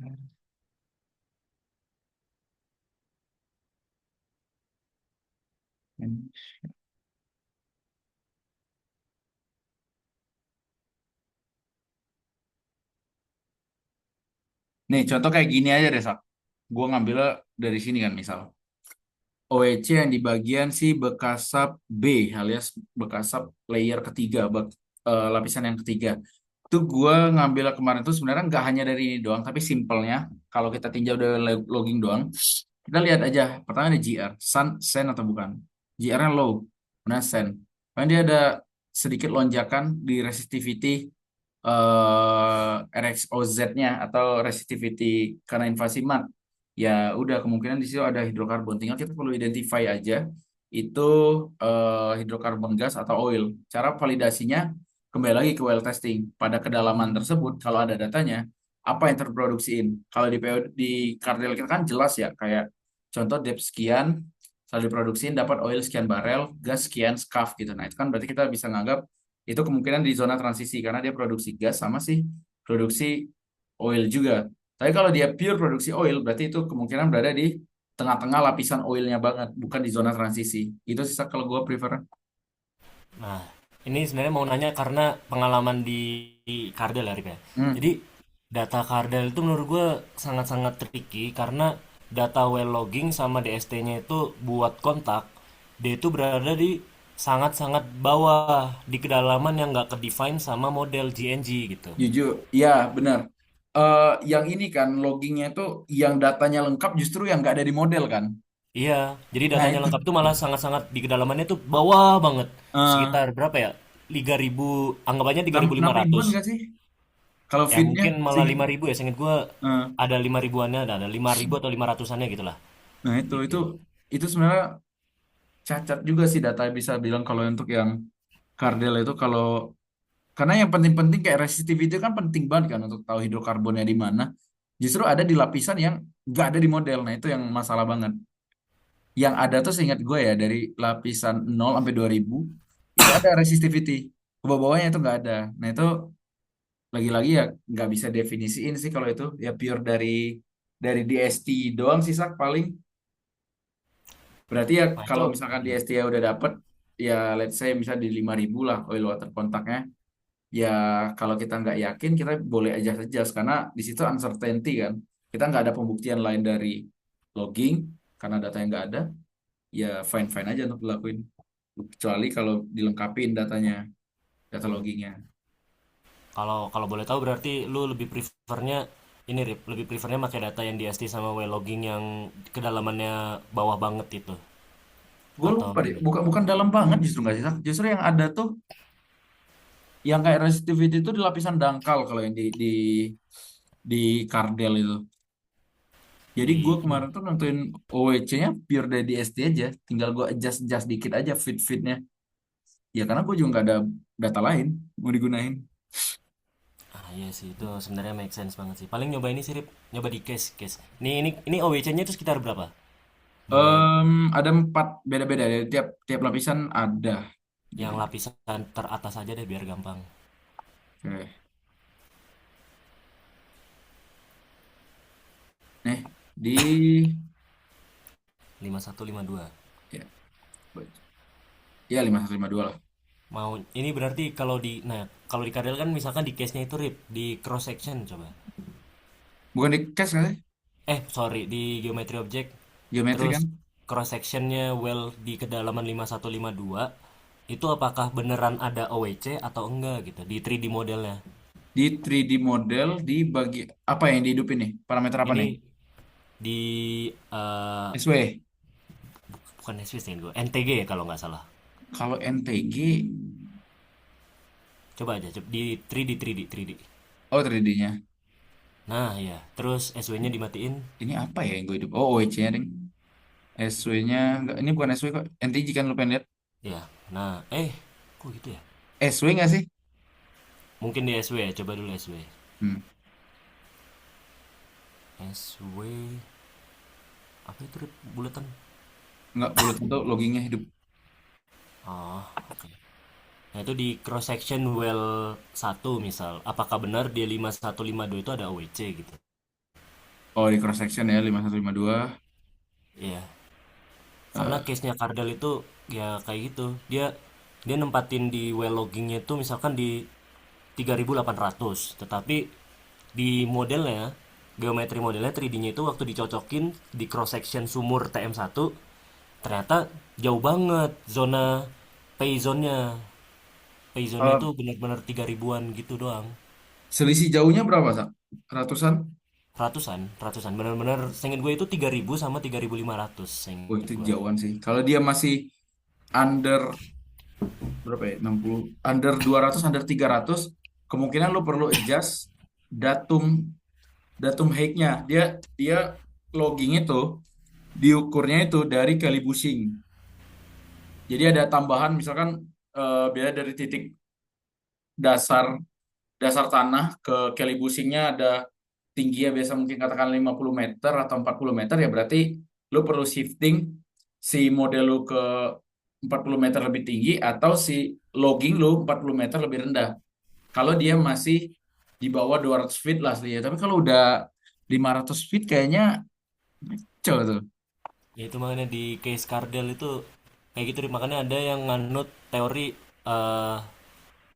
Nih, contoh kayak gini aja deh, Sak. Gue ngambilnya dari sini kan, misal. OEC yang di bagian si bekasap B, alias bekasap layer ketiga, lapisan yang ketiga. Itu gue ngambil kemarin tuh sebenarnya nggak hanya dari ini doang, tapi simpelnya, kalau kita tinjau dari logging doang, kita lihat aja. Pertama ada GR, Sun, Sen atau bukan. GR-nya low, mana Sen. Karena dia ada sedikit lonjakan di resistivity RXOZ-nya atau resistivity karena invasi mat. Ya udah kemungkinan di situ ada hidrokarbon. Tinggal kita perlu identify aja itu hidrokarbon gas atau oil. Cara validasinya kembali lagi ke well testing. Pada kedalaman tersebut kalau ada datanya apa yang terproduksiin. Kalau di di kardel kita kan jelas ya kayak contoh depth sekian selalu diproduksiin dapat oil sekian barel, gas sekian scaf gitu. Nah, itu kan berarti kita bisa nganggap itu kemungkinan di zona transisi karena dia produksi gas sama sih produksi oil juga. Tapi kalau dia pure produksi oil, berarti itu kemungkinan berada di tengah-tengah lapisan oilnya banget, bukan di zona transisi. Itu sih Sak, kalau gue prefer. Nah, ini sebenarnya mau nanya karena pengalaman di Kardel ya, Rip, ya. Hmm. Jadi, data Kardel itu menurut gue sangat-sangat tricky karena data well logging sama DST-nya itu buat kontak, dia itu berada di sangat-sangat bawah di kedalaman yang nggak ke define sama model GNG gitu. Jujur, ya benar. Yang ini kan loggingnya itu yang datanya lengkap justru yang nggak ada di model kan. Iya, jadi Nah datanya itu lengkap tuh malah sangat-sangat di kedalamannya tuh bawah banget. eh, Sekitar berapa ya? 3.000, anggapannya tiga enam ribu enam lima ribuan ratus. nggak sih? Kalau Ya feednya mungkin malah sih. 5.000 ya, seinget gue eh, ada 5 ribuannya, ada 5.000 atau 500-annya gitu lah. nah itu Gitu. itu sebenarnya cacat juga sih data bisa bilang kalau untuk yang Cardell itu kalau karena yang penting-penting kayak resistivity kan penting banget kan untuk tahu hidrokarbonnya di mana. Justru ada di lapisan yang nggak ada di model. Nah itu yang masalah banget. Yang ada tuh seingat gue ya dari lapisan 0 sampai 2000 itu ada resistivity. Ke bawahnya itu nggak ada. Nah itu lagi-lagi ya nggak bisa definisiin sih kalau itu ya pure dari DST doang sih Sak paling. Berarti ya Nah itu kalau misalkan DST ya udah dapet ya let's say misal di 5.000 lah oil water kontaknya. Ya kalau kita nggak yakin kita boleh aja saja karena di situ uncertainty kan. Kita nggak ada pembuktian lain dari logging karena data yang nggak ada. Ya fine fine aja untuk dilakuin. Kecuali kalau dilengkapin datanya, data loggingnya. kalau kalau boleh tahu berarti lu lebih prefernya ini Rip, lebih prefernya pakai data yang DST sama well logging yang kedalamannya bawah banget itu Gue atau lupa deh, gimana? bukan bukan dalam banget justru nggak sih, Sak? Justru yang ada tuh yang kayak resistivity itu di lapisan dangkal kalau yang di kardel itu. Jadi gue Di ini kemarin tuh nentuin OWC-nya pure dari DST aja, tinggal gue adjust adjust dikit aja fit-fitnya. Ya karena gue juga nggak ada data lain mau digunain. iya sih itu sebenarnya make sense banget sih. Paling nyoba ini sih Rip, nyoba di case. Ini OWC-nya itu sekitar berapa? Boleh Ada 4 beda-beda ya, tiap tiap lapisan ada. yang Jadi, lapisan teratas aja deh biar gampang. oke. Nih di 5152. ya, ya 5152 lah. Mau ini berarti kalau di Kadel kan misalkan di case-nya itu Rip, di cross section coba. Bukan di cache nggak sih? Sorry, di geometry object. Geometri Terus kan? cross sectionnya well di kedalaman 5152 itu apakah beneran ada OWC atau enggak gitu di 3D modelnya. Di 3D model di bagi apa yang dihidupin nih? Parameter apa Ini nih? di eh, SW. bukan SW gue, NTG ya kalau nggak salah. Kalau NTG, Coba aja di 3D 3D 3D. oh 3D-nya. Nah ya, terus SW-nya dimatiin. Ini apa ya yang gue hidup? Oh, OEC-nya, ding. SW-nya, enggak, ini bukan SW kok. NTG kan lu pengen lihat. Ya, nah kok gitu ya? SW nggak sih? Mungkin di SW ya, coba dulu SW. Hmm. SW apa itu Rip? Buletan? Nggak, bulat itu loggingnya hidup. Oh, oke. Nah, itu di cross section well satu misal. Apakah benar di 5152 itu ada OWC gitu? Oh, di cross section ya, 5152. Iya. Karena Eh, case-nya Cardell itu ya kayak gitu. Dia dia nempatin di well loggingnya itu misalkan di 3.800. Tetapi di modelnya, geometri modelnya 3D-nya itu waktu dicocokin di cross section sumur TM1 ternyata jauh banget zona pay zone-nya. Pay zone-nya eh, tuh benar-benar 3.000-an gitu doang. selisih jauhnya berapa, Sak? Ratusan? Ratusan benar-benar seinget gue itu 3.000 sama 3.500 Oh, seinget itu gue. jauhan sih. Kalau dia masih under berapa ya? 60 under 200 under 300 kemungkinan lo perlu adjust datum datum hacknya dia dia logging itu diukurnya itu dari kali bushing jadi ada tambahan misalkan biaya dari titik dasar dasar tanah ke kali bushingnya ada tinggi ya biasa mungkin katakan 50 meter atau 40 meter ya berarti lo perlu shifting si model lo ke 40 meter lebih tinggi atau si logging lo 40 meter lebih rendah kalau dia masih di bawah 200 feet lah aslinya. Tapi kalau udah 500 feet kayaknya kacau tuh. Ya itu makanya di case Cardell itu kayak gitu makanya ada yang nganut teori eh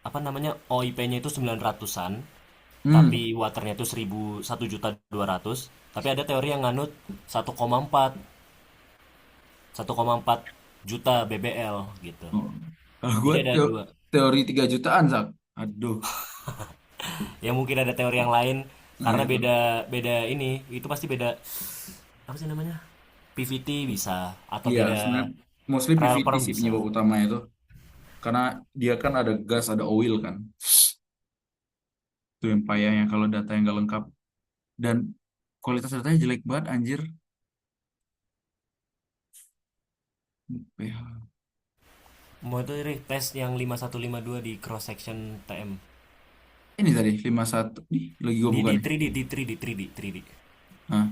apa namanya OIP-nya itu 900-an tapi Hmm. waternya itu 1.100.200 tapi ada teori yang nganut 1,4 juta BBL gitu. Kalau gue Jadi ada dua. teori 3 jutaan, Zak. Aduh. Ya mungkin ada teori yang lain Nah karena itu. beda beda ini itu pasti beda apa sih namanya? PVT bisa atau Iya, sebenarnya beda mostly rel PVT perm sih bisa. penyebab utamanya itu. Karena dia kan ada gas, ada oil kan. Itu yang payahnya kalau data yang nggak lengkap. Dan kualitas datanya jelek banget, anjir. PH. Mau itu tes yang 5152 di cross section TM. Ini tadi 51. Nih, lagi gue Di buka di nih. 3D di 3D 3D 3D. Hah?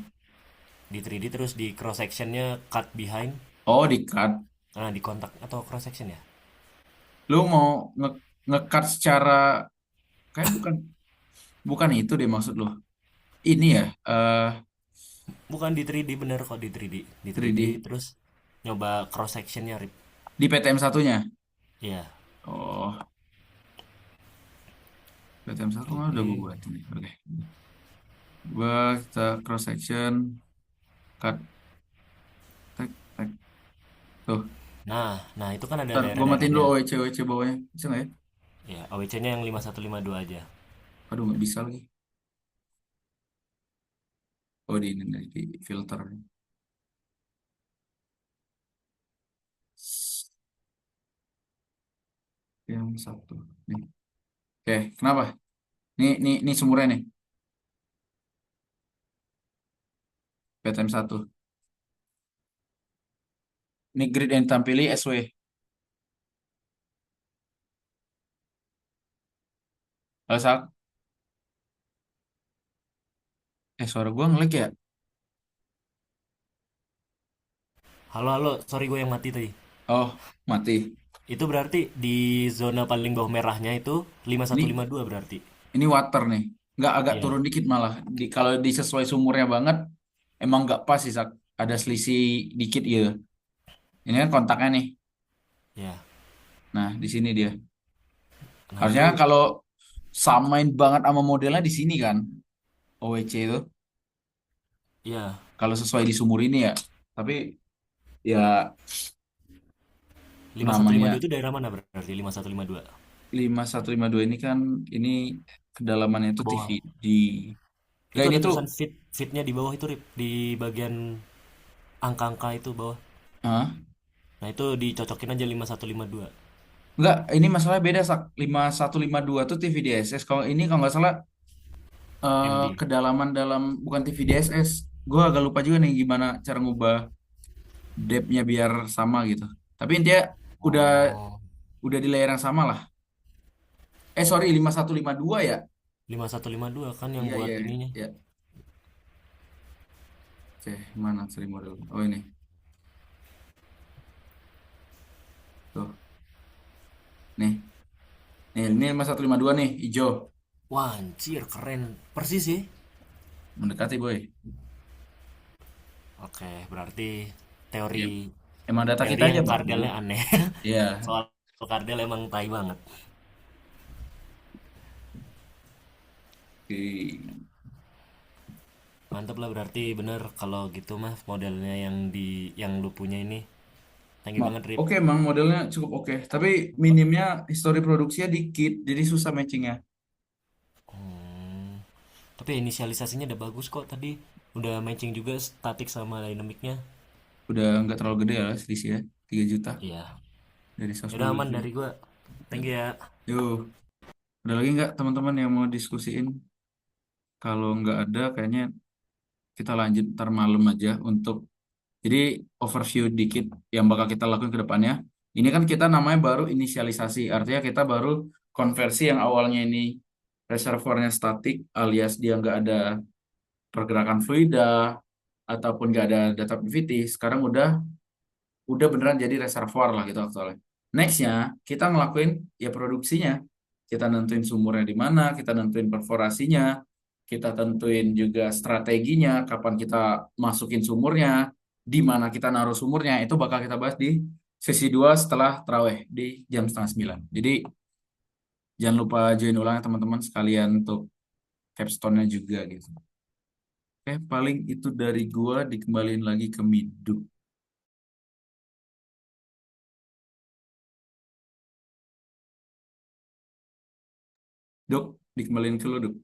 Di 3D terus di cross sectionnya cut behind. Oh, di cut. Nah, di kontak atau cross section ya? Lu mau nge-cut secara kayak bukan bukan itu deh maksud lu. Ini ya, Bukan di 3D bener kok di 3D. Di 3D 3D terus nyoba cross sectionnya rip. di PTM satunya. Iya, Oh, PTM satu mah udah gue 3D. buat ini. Oke. Gua kita cross section, cut, tek, tek. Tuh. Nah itu kan ada Ntar gue matiin dulu daerah-daerahnya. OEC bawahnya. Bisa nggak ya? Ya, OWC-nya yang 5152 aja. Aduh, nggak bisa lagi. Oh, di ini nih, di filter. Yang satu. Nih. Oke, kenapa? Nih sumurnya nih. PTM satu. Ini grid yang ditampili SW. Kalau suara gua ngelag ya? Halo halo, sorry gue yang mati tadi. Oh, mati. Itu berarti di zona paling bawah merahnya itu Ini 5152 berarti. ini water nih. Nggak agak Iya, turun dikit malah. Kalau di sesuai sumurnya banget, emang nggak pas sih, Sak. Ada selisih dikit gitu. Ini kan kontaknya nih. ya. Nah, di sini dia. Nah Harusnya kan itu, kalau samain banget sama modelnya di sini kan, OWC itu. ya, Kalau sesuai di sumur ini ya. Tapi ya 5152 namanya itu daerah mana berarti 5152? 5152 ini kan ini kedalamannya itu Ke bawah. TVD. Gak Itu ini ada tuh, tulisan fitnya di bawah itu Rip, di bagian angka-angka itu bawah. ah, Nah itu dicocokin aja 5152 enggak, ini masalah beda, Sak. 5152 tuh TVDSS. Kalau ini kalau nggak salah MD. kedalaman dalam bukan TVDSS. Gue agak lupa juga nih gimana cara ngubah depth-nya biar sama gitu. Tapi intinya udah Oh, udah di layer yang sama lah. Sorry, 5152 ya. 5152 kan yang Iya, buat iya, ininya. iya. Oke, mana seri model? Oh, ini. Tuh. Nih. Nih, ini 5152 nih, hijau. Wah anjir keren. Persis sih. Mendekati, boy. Oke, berarti Ya, teori emang data teori kita yang aja bagus. kardelnya aneh. Iya. Soal kardel emang tai banget. Oke. Mantap lah berarti bener kalau gitu mah modelnya yang lu punya ini. Thank you banget Rip. Oke, emang modelnya cukup oke. Tapi minimnya histori produksinya dikit, jadi susah matchingnya. Hmm, tapi inisialisasinya udah bagus kok tadi. Udah matching juga statik sama dynamicnya. Udah nggak terlalu gede ya selisih ya. 3 juta Iya. dari Udah 112. aman dari gua. Thank you ya. Yuk, ada lagi nggak teman-teman yang mau diskusiin? Kalau nggak ada, kayaknya kita lanjut ntar malam aja untuk jadi overview dikit yang bakal kita lakukan ke depannya. Ini kan kita namanya baru inisialisasi, artinya kita baru konversi yang awalnya ini reservoirnya statik alias dia nggak ada pergerakan fluida ataupun nggak ada data PVT, sekarang udah beneran jadi reservoir lah gitu aktualnya. Nextnya kita ngelakuin ya produksinya, kita nentuin sumurnya di mana, kita nentuin perforasinya, kita tentuin juga strateginya, kapan kita masukin sumurnya, di mana kita naruh sumurnya, itu bakal kita bahas di sesi 2 setelah traweh di jam setengah 9. Jadi jangan lupa join ulang ya teman-teman sekalian untuk capstone-nya juga gitu. Oke, paling itu dari gua dikembaliin lagi ke Midu. Dok, dikembaliin ke lu, Dok.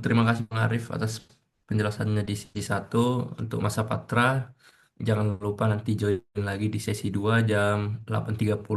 Terima kasih Bang Arif atas penjelasannya di sesi satu untuk masa Patra. Jangan lupa nanti join lagi di sesi 2 jam 8.30